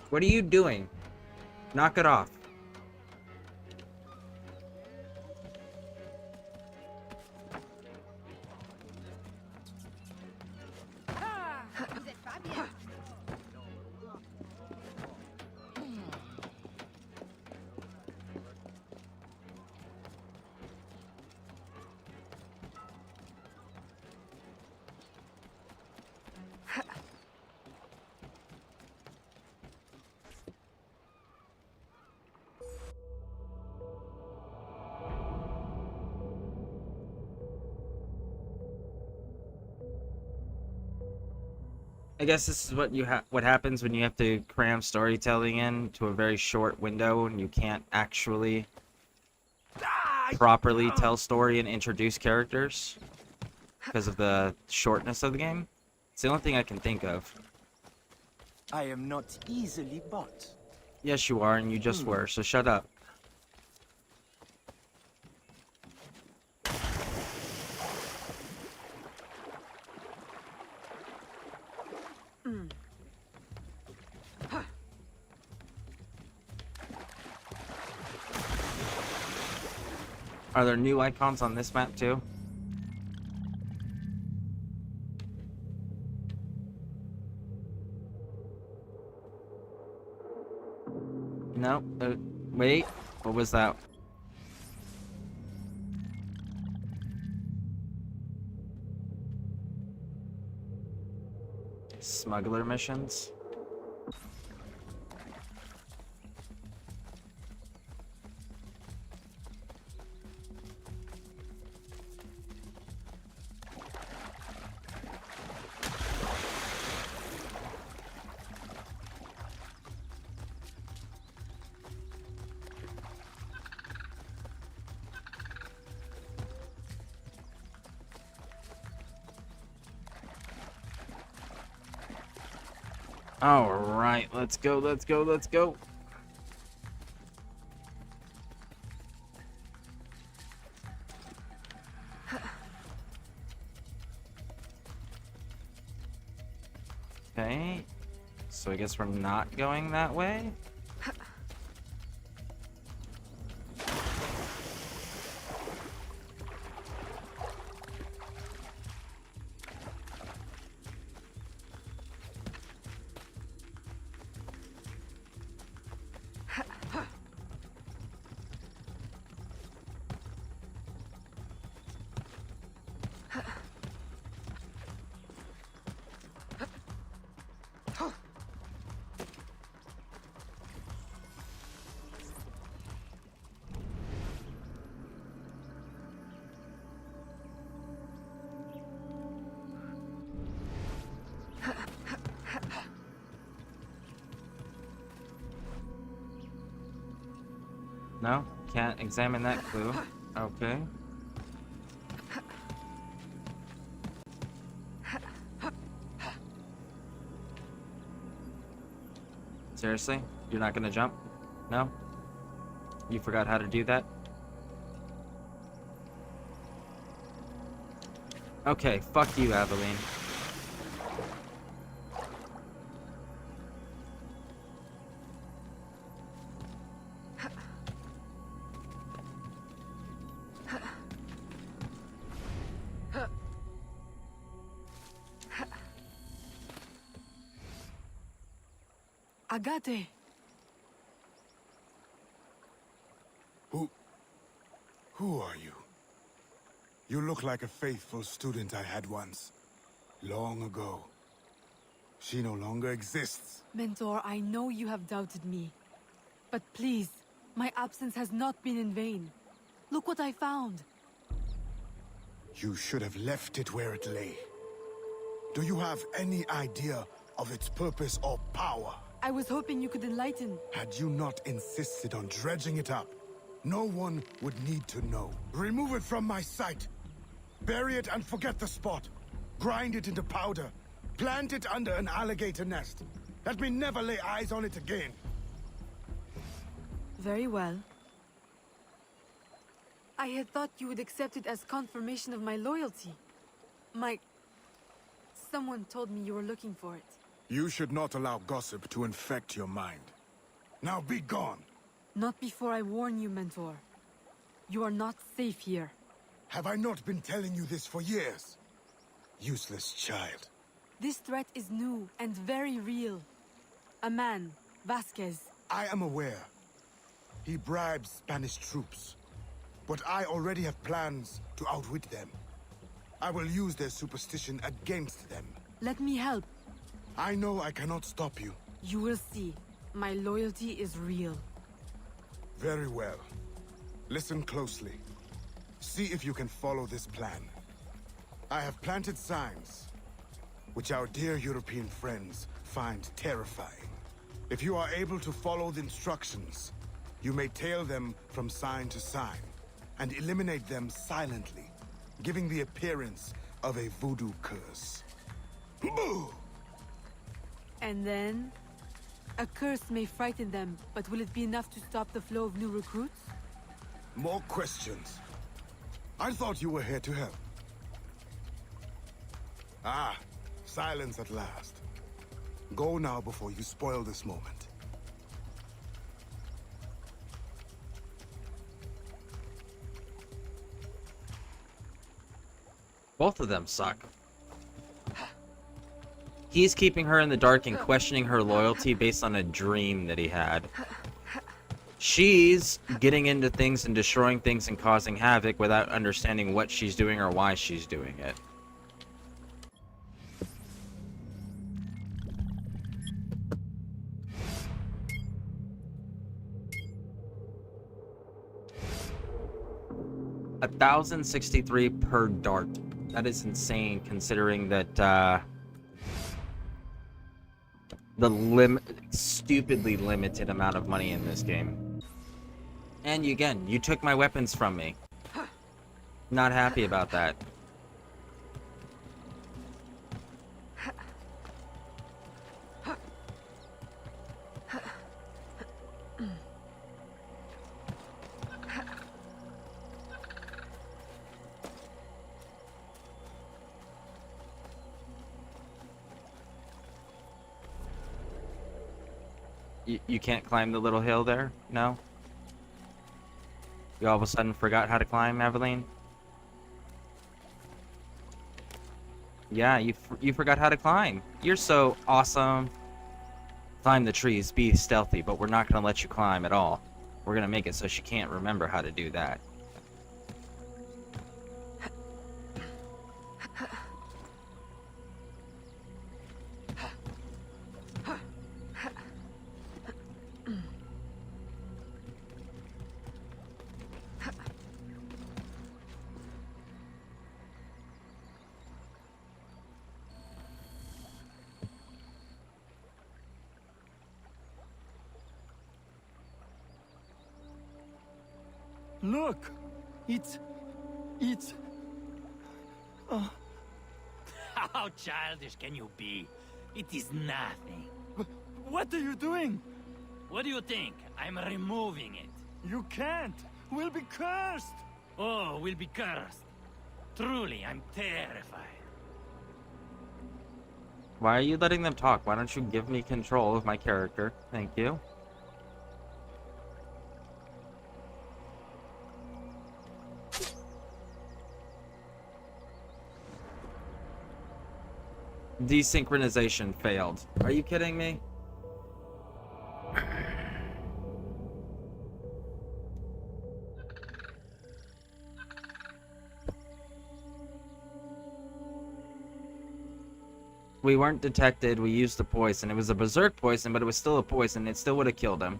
What are you doing? Knock it off. I guess this is what happens when you have to cram storytelling in to a very short window and you can't actually properly tell story and introduce characters because of the shortness of the game. It's the only thing I can think of. I am not easily bought. Yes, you are, and you just were, so shut up. Are there new icons on this map too? No. Wait. What was that? Smuggler missions? Alright, let's go, let's go, let's go. Okay, so I guess we're not going that way. No? Can't examine that clue. Okay. Seriously? You're not gonna jump? No? You forgot how to do that? Okay, fuck you, Aveline. Agate! Who are you? You look like a faithful student I had once. Long ago. She no longer exists. Mentor, I know you have doubted me. But please, my absence has not been in vain. Look what I found. You should have left it where it lay. Do you have any idea of its purpose or power? I was hoping you could enlighten. Had you not insisted on dredging it up, no one would need to know. Remove it from my sight. Bury it and forget the spot. Grind it into powder. Plant it under an alligator nest. Let me never lay eyes on it again. Very well. I had thought you would accept it as confirmation of my loyalty. Someone told me you were looking for it. You should not allow gossip to infect your mind. Now be gone. Not before I warn you, Mentor. You are not safe here. Have I not been telling you this for years? Useless child. This threat is new and very real. A man, Vasquez. I am aware. He bribes Spanish troops. But I already have plans to outwit them. I will use their superstition against them. Let me help. I know I cannot stop you. You will see. My loyalty is real. Very well. Listen closely. See if you can follow this plan. I have planted signs, which our dear European friends find terrifying. If you are able to follow the instructions, you may tail them from sign to sign, and eliminate them silently, giving the appearance of a voodoo curse. And then? A curse may frighten them, but will it be enough to stop the flow of new recruits? More questions. I thought you were here to help. Ah, silence at last. Go now before you spoil this moment. Both of them suck. He's keeping her in the dark and questioning her loyalty based on a dream that he had. She's getting into things and destroying things and causing havoc without understanding what she's doing or why she's doing it. $1,063 per dart. That is insane, considering that the stupidly limited amount of money in this game. And you took my weapons from me. Not happy about that. You can't climb the little hill there? No? You all of a sudden forgot how to climb, Eveline? Yeah, you forgot how to climb. You're so awesome. Climb the trees, be stealthy, but we're not going to let you climb at all. We're going to make it so she can't remember how to do that. Look! It's... How childish can you be? It is nothing. What are you doing? What do you think? I'm removing it. You can't! We'll be cursed! Oh, we'll be cursed. Truly, I'm terrified. Why are you letting them talk? Why don't you give me control of my character? Thank you. Desynchronization failed. Are you kidding me? We weren't detected. We used the poison. It was a berserk poison, but it was still a poison. It still would have killed him.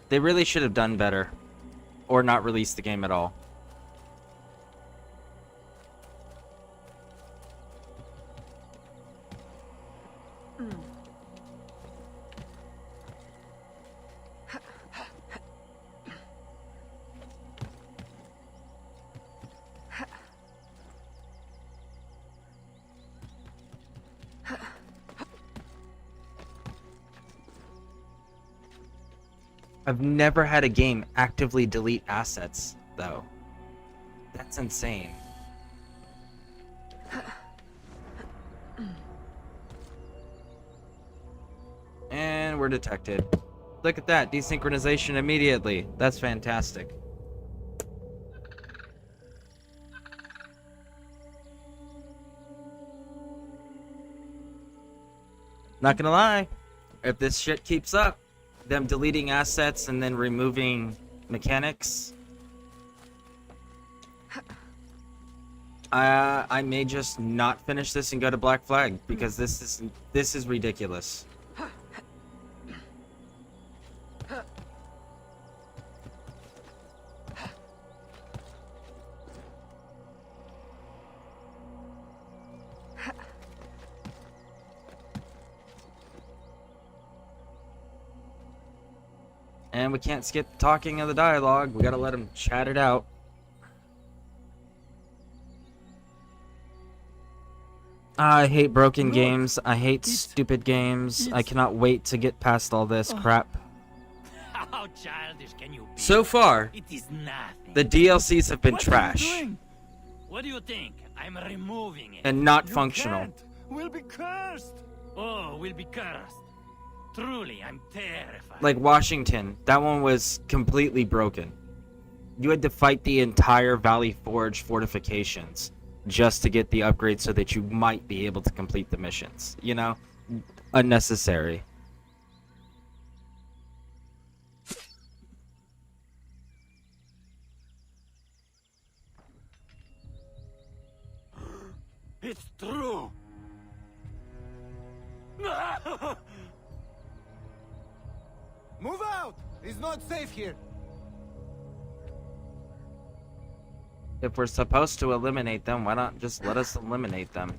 They really should have done better. Or not released the game at all. I've never had a game actively delete assets, though. That's insane. And we're detected. Look at that, desynchronization immediately. That's fantastic. Not gonna lie, if this shit keeps up, them deleting assets and then removing mechanics, I may just not finish this and go to Black Flag because this is ridiculous. And we can't skip the talking of the dialogue. We gotta let them chat it out. I hate broken games. I hate stupid games. I cannot wait to get past all this crap. How childish can you be? So far, It is nothing. the DLCs have been What are you trash doing? What do you think? I'm removing it. and not functional. We'll be cursed. Oh, we'll be cursed. Truly, I'm terrified. Like Washington, that one was completely broken. You had to fight the entire Valley Forge fortifications just to get the upgrade so that you might be able to complete the missions. You know? Unnecessary. It's true. Move out! It's not safe here. If we're supposed to eliminate them, why not just let us eliminate them?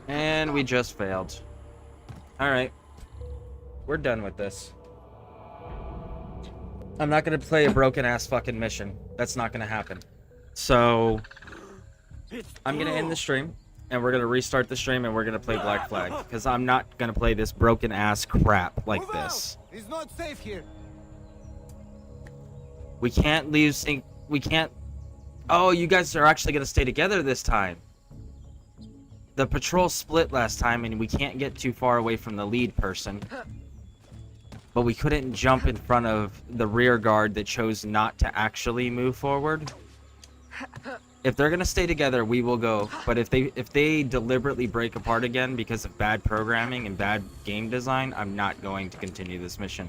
And we just failed. Alright. We're done with this. I'm not gonna play a broken ass fucking mission. That's not gonna happen. So I'm gonna end the stream and we're gonna restart the stream and we're gonna play Black Flag. Because I'm not gonna play this broken ass crap like this. It's not safe here. We can't leave sync. We can't. Oh, you guys are actually gonna stay together this time. The patrol split last time and we can't get too far away from the lead person. But we couldn't jump in front of the rear guard that chose not to actually move forward. If they're gonna stay together, we will go. But if they deliberately break apart again because of bad programming and bad game design, I'm not going to continue this mission.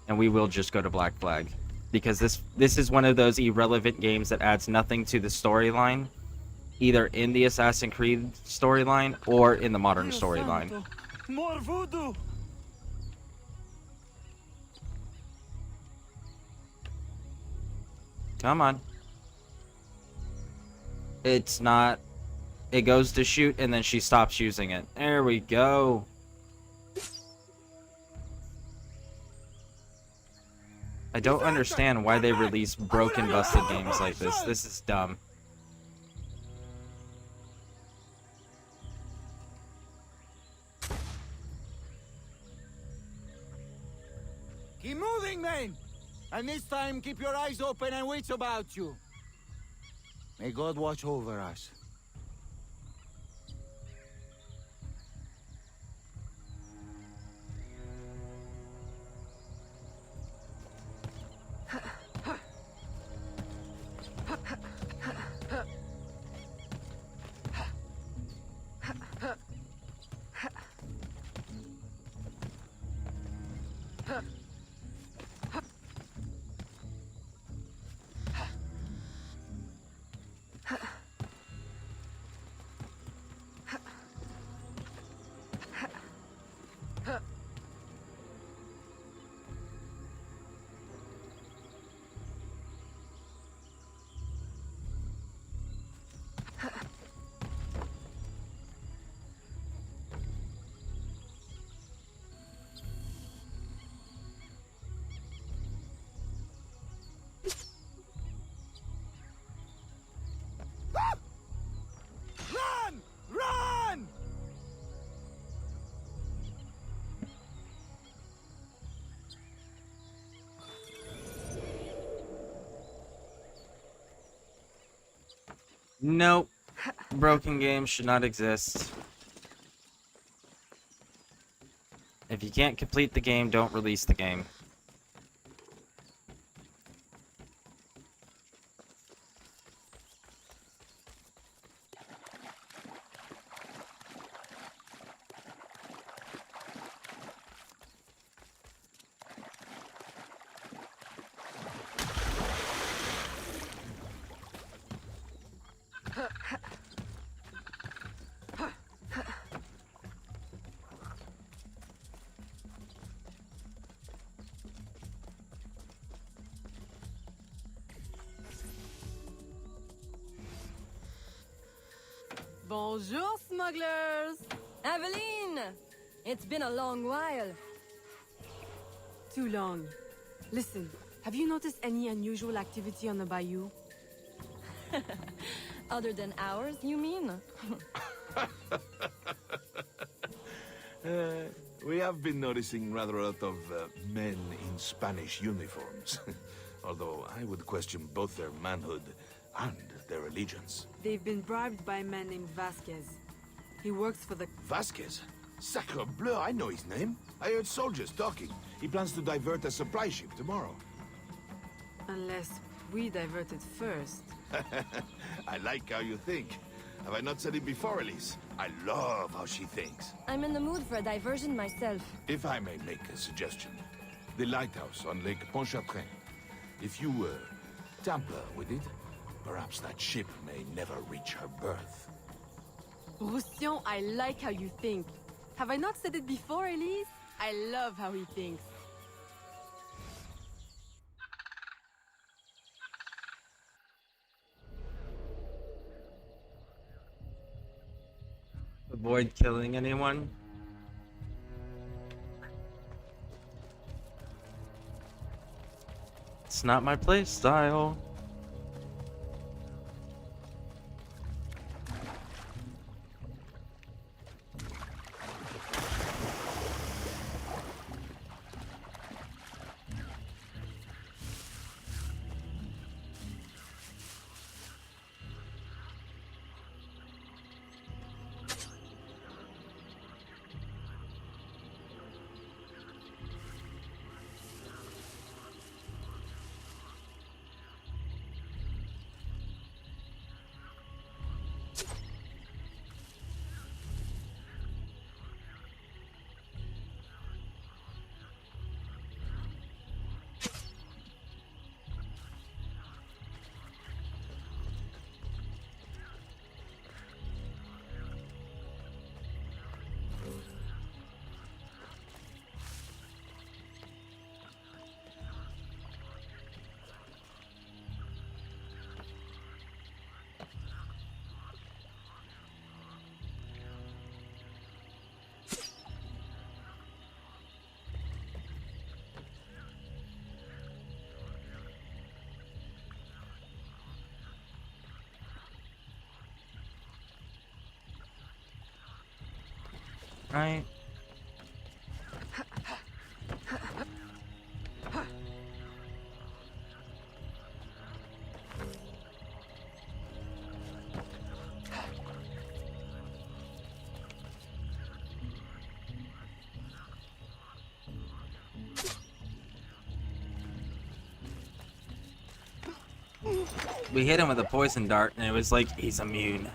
And we will just go to Black Flag. Because this is one of those irrelevant games that adds nothing to the storyline. Either in the Assassin's Creed storyline or in the modern storyline. More voodoo. Come on. It's not. It goes to shoot and then she stops using it. There we go. I don't understand why they release broken, busted games like this. This is dumb. Keep moving, man! And this time, keep your eyes open and wits about you. May God watch over us. Nope. Broken games should not exist. If you can't complete the game, don't release the game. Bonjour, smugglers! Aveline! It's been a long while. Too long. Listen, have you noticed any unusual activity on the bayou? Other than ours, you mean? We have been noticing rather a lot of men in Spanish uniforms. Although I would question both their manhood and their allegiance. They've been bribed by a man named Vasquez. He works for the... Vasquez? Sacre bleu, I know his name. I heard soldiers talking. He plans to divert a supply ship tomorrow. Unless we divert it first. I like how you think. Have I not said it before, Elise? I love how she thinks. I'm in the mood for a diversion myself. If I may make a suggestion. The lighthouse on Lake Pontchartrain. If you, tamper with it, perhaps that ship may never reach her berth. Roussillon, I like how you think. Have I not said it before, Elise? I love how he thinks. Avoid killing anyone. It's not my play style. Right. We hit him with a poison dart and it was like he's immune.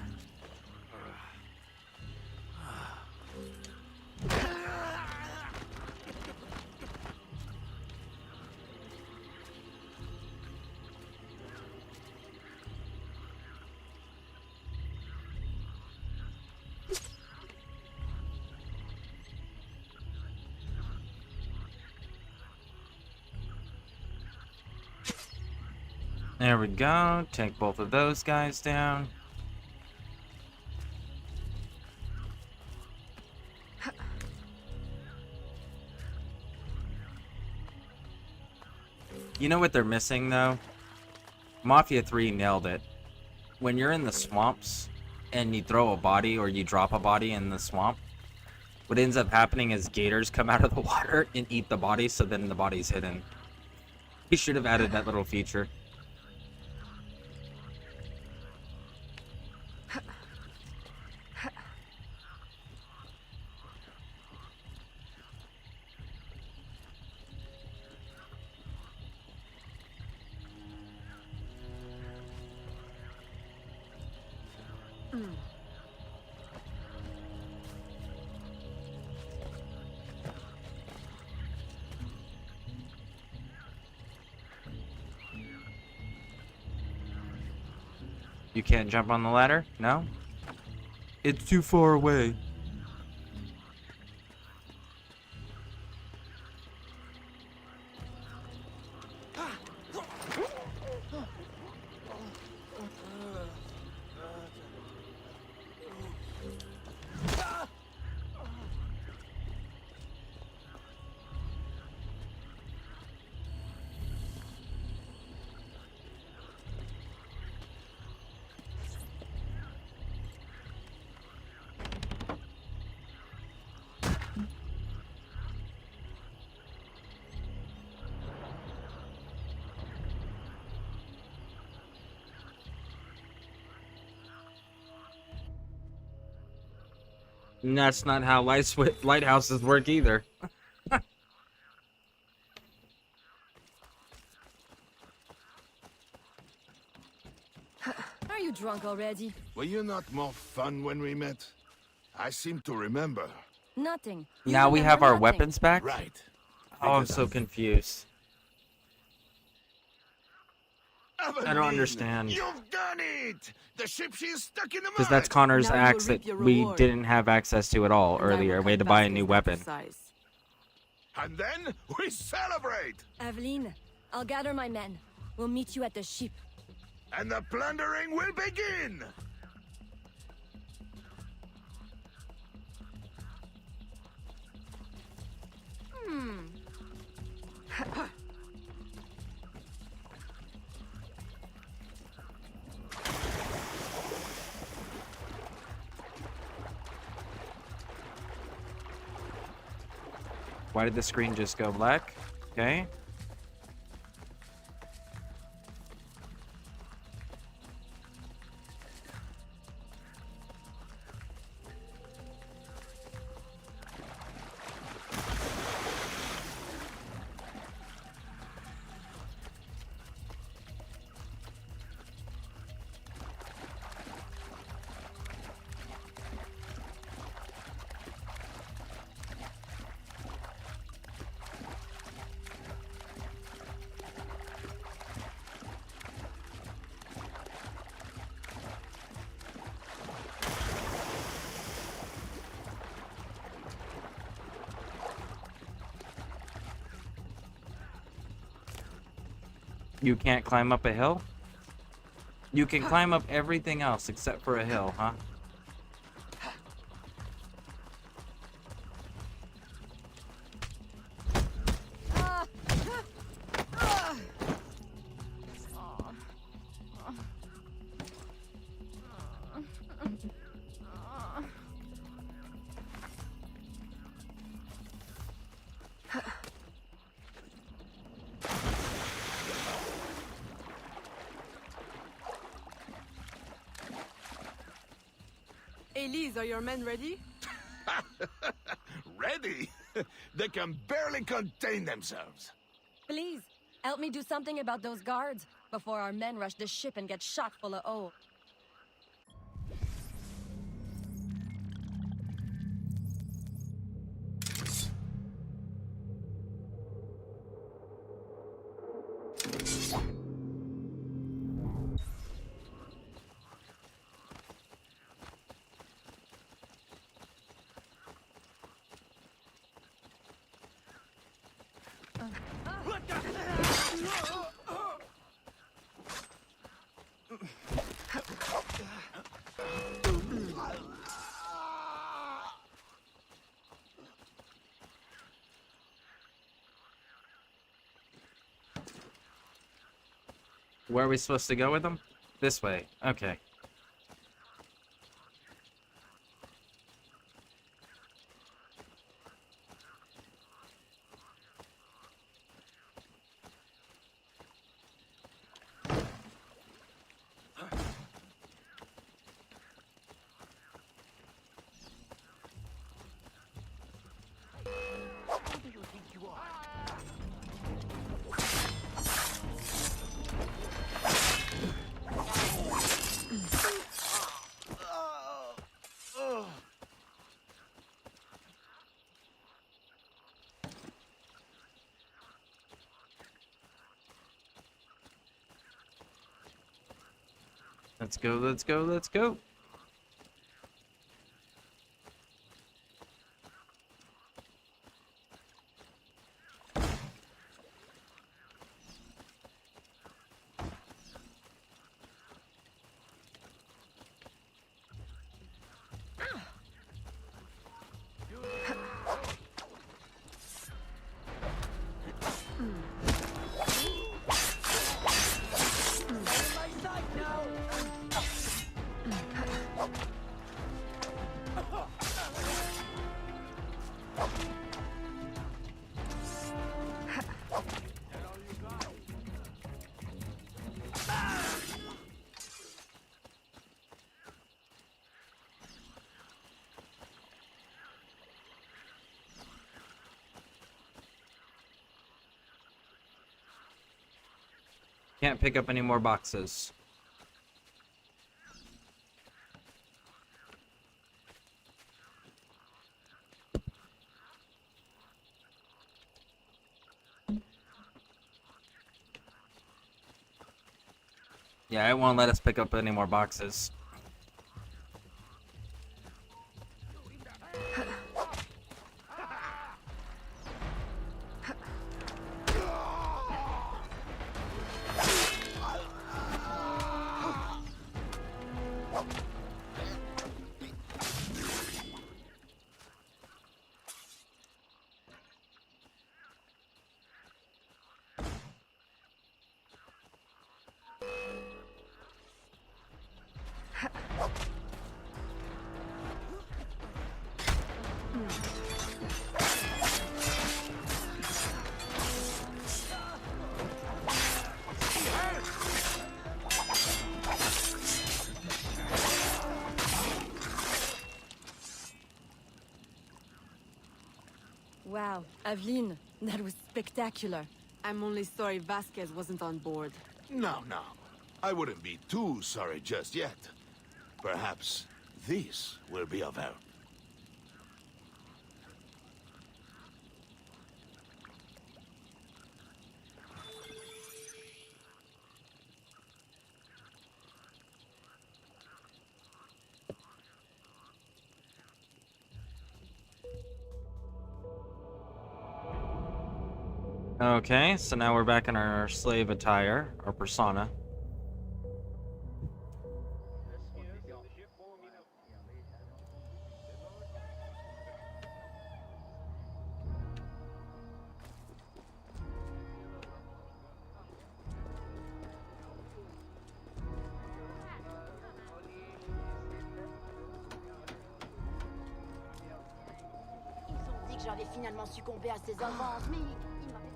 There we go. Take both of those guys down. You know what they're missing, though? Mafia 3 nailed it. When you're in the swamps and you throw a body or you drop a body in the swamp, what ends up happening is gators come out of the water and eat the body, so then the body's hidden. He should have added that little feature. You can't jump on the ladder? No? It's too far away. And that's not how lighthouses work either. Are you drunk already? Were you not more fun when we met? I seem to remember. Nothing. Now we have our weapons back? Right. Oh, I'm so confused. I don't understand. You've done it! The ship, she's stuck in the mud! Because that's Connor's Now you axe reap that your we reward. didn't have access to at all And I will earlier. We had cut to buy a new baskets weapon. that size. And then we celebrate! Aveline, I'll gather my men. We'll meet you at the ship. And the plundering will begin! Why did the screen just go black? Okay. You can't climb up a hill? You can climb up everything else except for a hill, huh? Elise, are your men ready? Ready? They can barely contain themselves. Please, help me do something about those guards before our men rush the ship and get shot full of oil. Where are we supposed to go with them? This way. Okay. Let's go, let's go, let's go. Can't pick up any more boxes. Yeah, it won't let us pick up any more boxes. Wow, Aveline, that was spectacular. I'm only sorry Vasquez wasn't on board. No, no. I wouldn't be too sorry just yet. Perhaps this will be of help. Okay, so now we're back in our slave attire, our persona. Ils ont dit que j'avais finalement succombé à ces avances, mais ils m'avaient...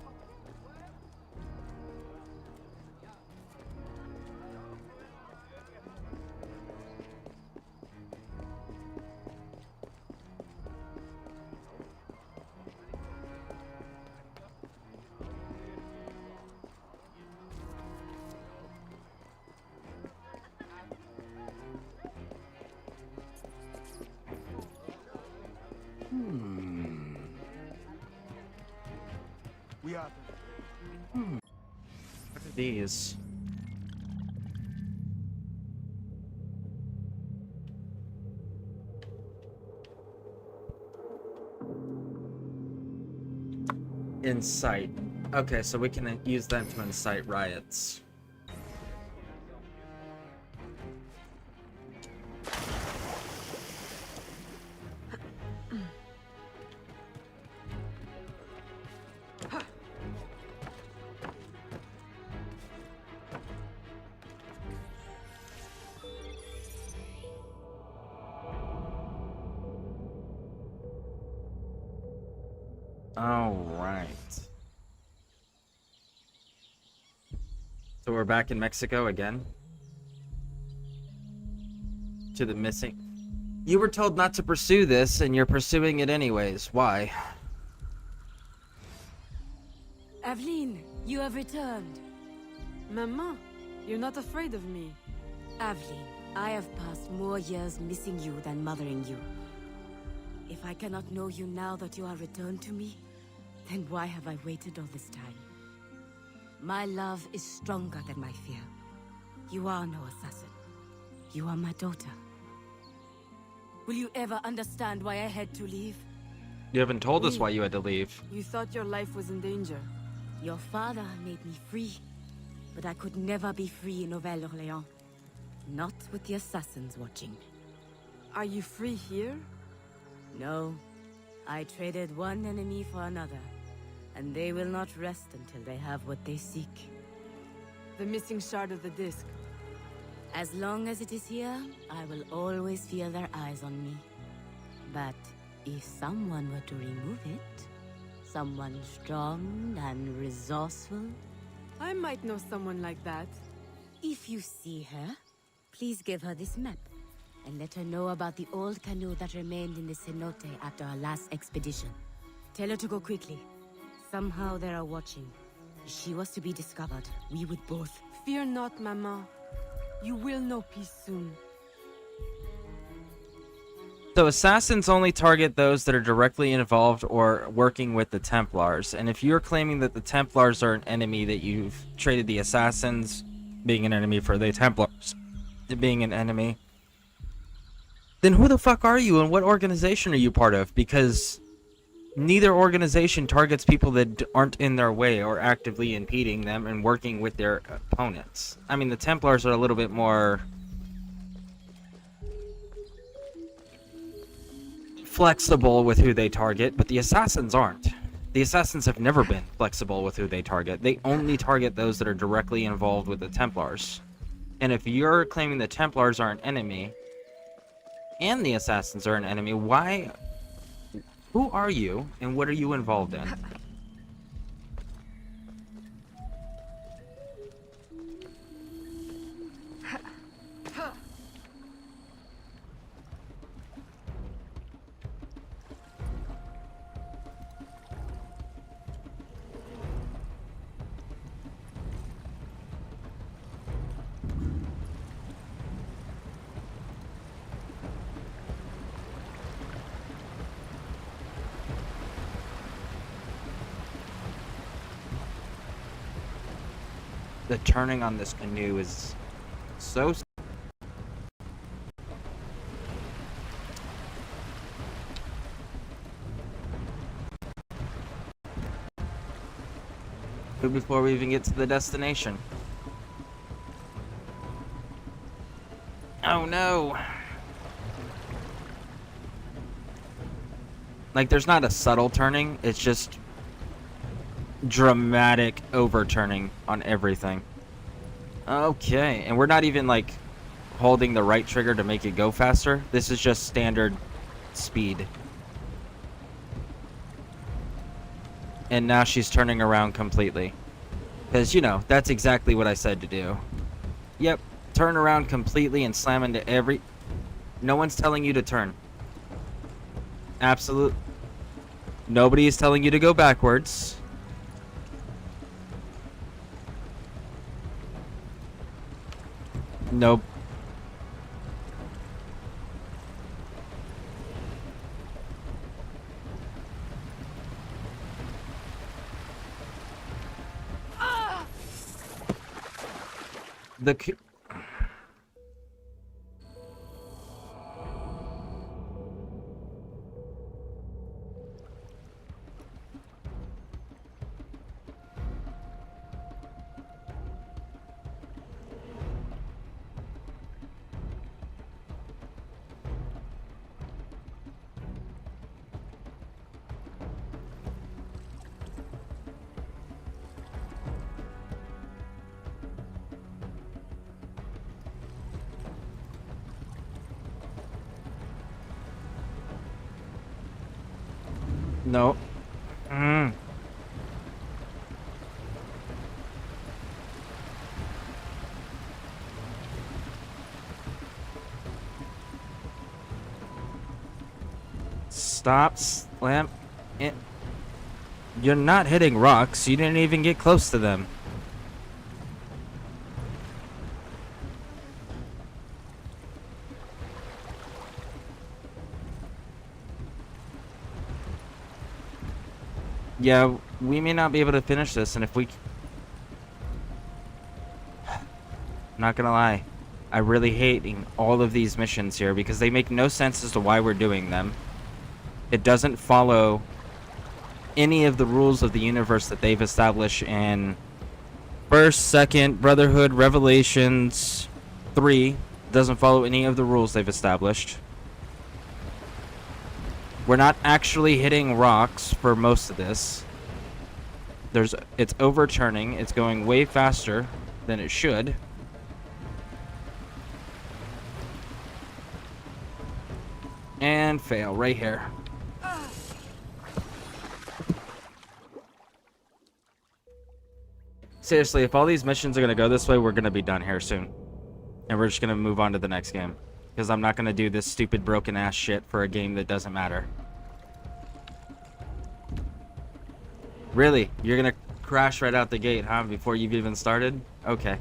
We are. What are these? Incite. Okay, so we can use them to incite riots. All right. So we're back in Mexico again. To the missing. You were told not to pursue this, and you're pursuing it anyways. Why? Aveline, you have returned. Maman, you're not afraid of me. Aveline, I have passed more years missing you than mothering you. If I cannot know you now that you are returned to me, then why have I waited all this time? My love is stronger than my fear. You are no assassin. You are my daughter. Will you ever understand why I had to leave? You haven't told us Oui. why you had to leave. You thought your life was in danger. Your father made me free, but I could never be free in Nouvelle-Orléans. Not with the assassins watching. Are you free here? No. I traded one enemy for another, and they will not rest until they have what they seek. The missing shard of the disc. As long as it is here, I will always feel their eyes on me. But if someone were to remove it, someone strong and resourceful, I might know someone like that. if you see her, please give her this map, and let her know about the old canoe that remained in the cenote after our last expedition. Tell her to go quickly. Somehow they are watching. If she was to be discovered, we would both... Fear not, Mama. You will know peace soon. So assassins only target those that are directly involved or working with the Templars. And if you're claiming that the Templars are an enemy, that you've traded the assassins being an enemy for the Templars being an enemy, then who the fuck are you and what organization are you part of? Because neither organization targets people that aren't in their way or actively impeding them and working with their opponents. I mean, the Templars are a little bit more flexible with who they target, but the assassins aren't. The assassins have never been flexible with who they target. They only target those that are directly involved with the Templars. And if you're claiming the Templars are an enemy and the assassins are an enemy, why... who are you and what are you involved in? The turning on this canoe is so... before we even get to the destination. Oh no! Like, there's not a subtle turning, it's just dramatic overturning on everything. Okay, and we're not even like holding the right trigger to make it go faster. This is just standard speed. And now she's turning around completely. Because, you know, that's exactly what I said to do. Yep, turn around completely and slam into every... No one's telling you to turn. Absolute. Nobody is telling you to go backwards. Nope. The No. Stop, slam it. You're not hitting rocks. You didn't even get close to them. Yeah, we may not be able to finish this, and if we... I'm not gonna lie. I really hating all of these missions here because they make no sense as to why we're doing them. It doesn't follow any of the rules of the universe that they've established in First, Second, Brotherhood, Revelations 3. Doesn't follow any of the rules they've established. We're not actually hitting rocks for most of this. It's overturning. It's going way faster than it should. And fail right here. Seriously, if all these missions are going to go this way, we're going to be done here soon. And we're just going to move on to the next game. Because I'm not going to do this stupid broken ass shit for a game that doesn't matter. Really? You're going to crash right out the gate, huh? Before you've even started? Okay.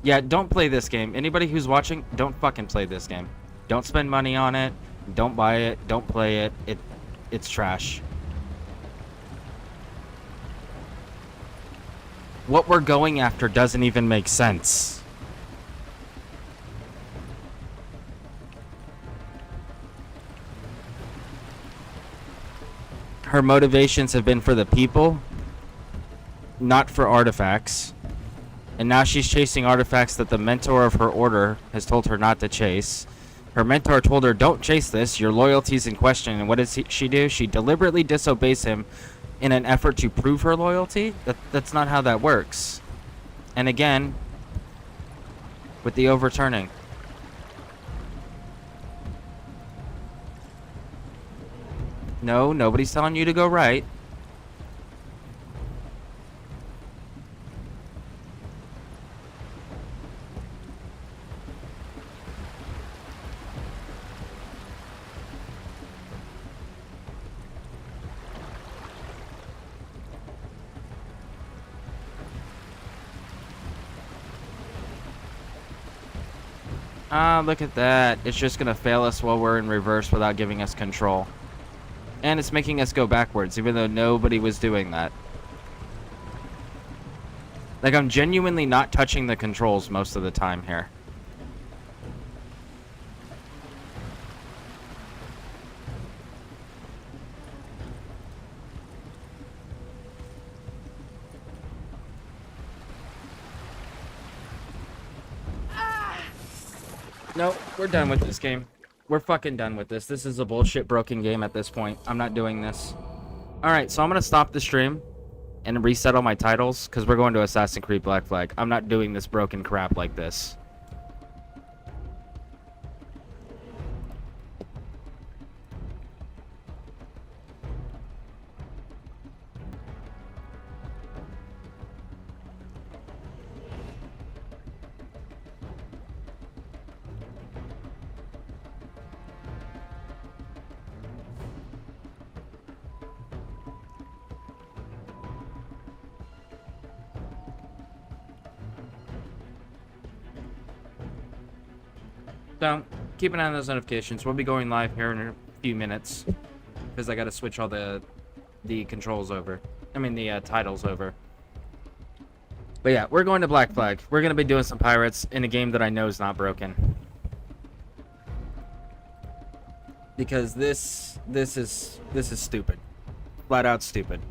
Yeah, don't play this game. Anybody who's watching, don't fucking play this game. Don't spend money on it. Don't buy it. Don't play it. It's trash. What we're going after doesn't even make sense. Her motivations have been for the people, not for artifacts. And now she's chasing artifacts that the mentor of her order has told her not to chase. Her mentor told her, don't chase this, your loyalty's in question. And what does she do? She deliberately disobeys him in an effort to prove her loyalty? That's not how that works. And again, with the overturning. No, nobody's telling you to go right. Ah, look at that. It's just going to fail us while we're in reverse without giving us control. And it's making us go backwards, even though nobody was doing that. Like, I'm genuinely not touching the controls most of the time here. Nope, we're done with this game. We're fucking done with this. This is a bullshit broken game at this point. I'm not doing this. Alright, so I'm going to stop the stream and reset all my titles because we're going to Assassin's Creed Black Flag. I'm not doing this broken crap like this. So, keep an eye on those notifications. We'll be going live here in a few minutes. Because I gotta switch all the controls over. I mean, the titles over. But yeah, we're going to Black Flag. We're gonna be doing some pirates in a game that I know is not broken. Because this is stupid. Flat out stupid.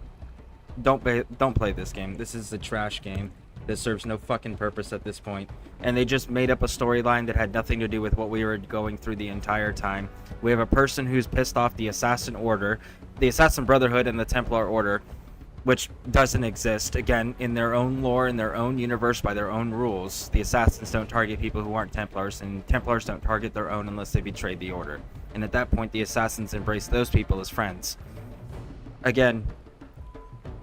Don't play this game. This is a trash game that serves no fucking purpose at this point. And they just made up a storyline that had nothing to do with what we were going through the entire time. We have a person who's pissed off the Assassin Order, the Assassin Brotherhood, and the Templar Order, which doesn't exist. Again, in their own lore, in their own universe, by their own rules, the Assassins don't target people who aren't Templars, and Templars don't target their own unless they betrayed the Order. And at that point, the Assassins embrace those people as friends. Again,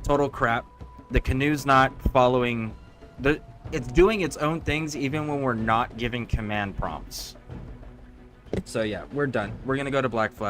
total crap. The canoe's not following... It's doing its own things even when we're not giving command prompts. So yeah, we're done. We're gonna go to Black Flag.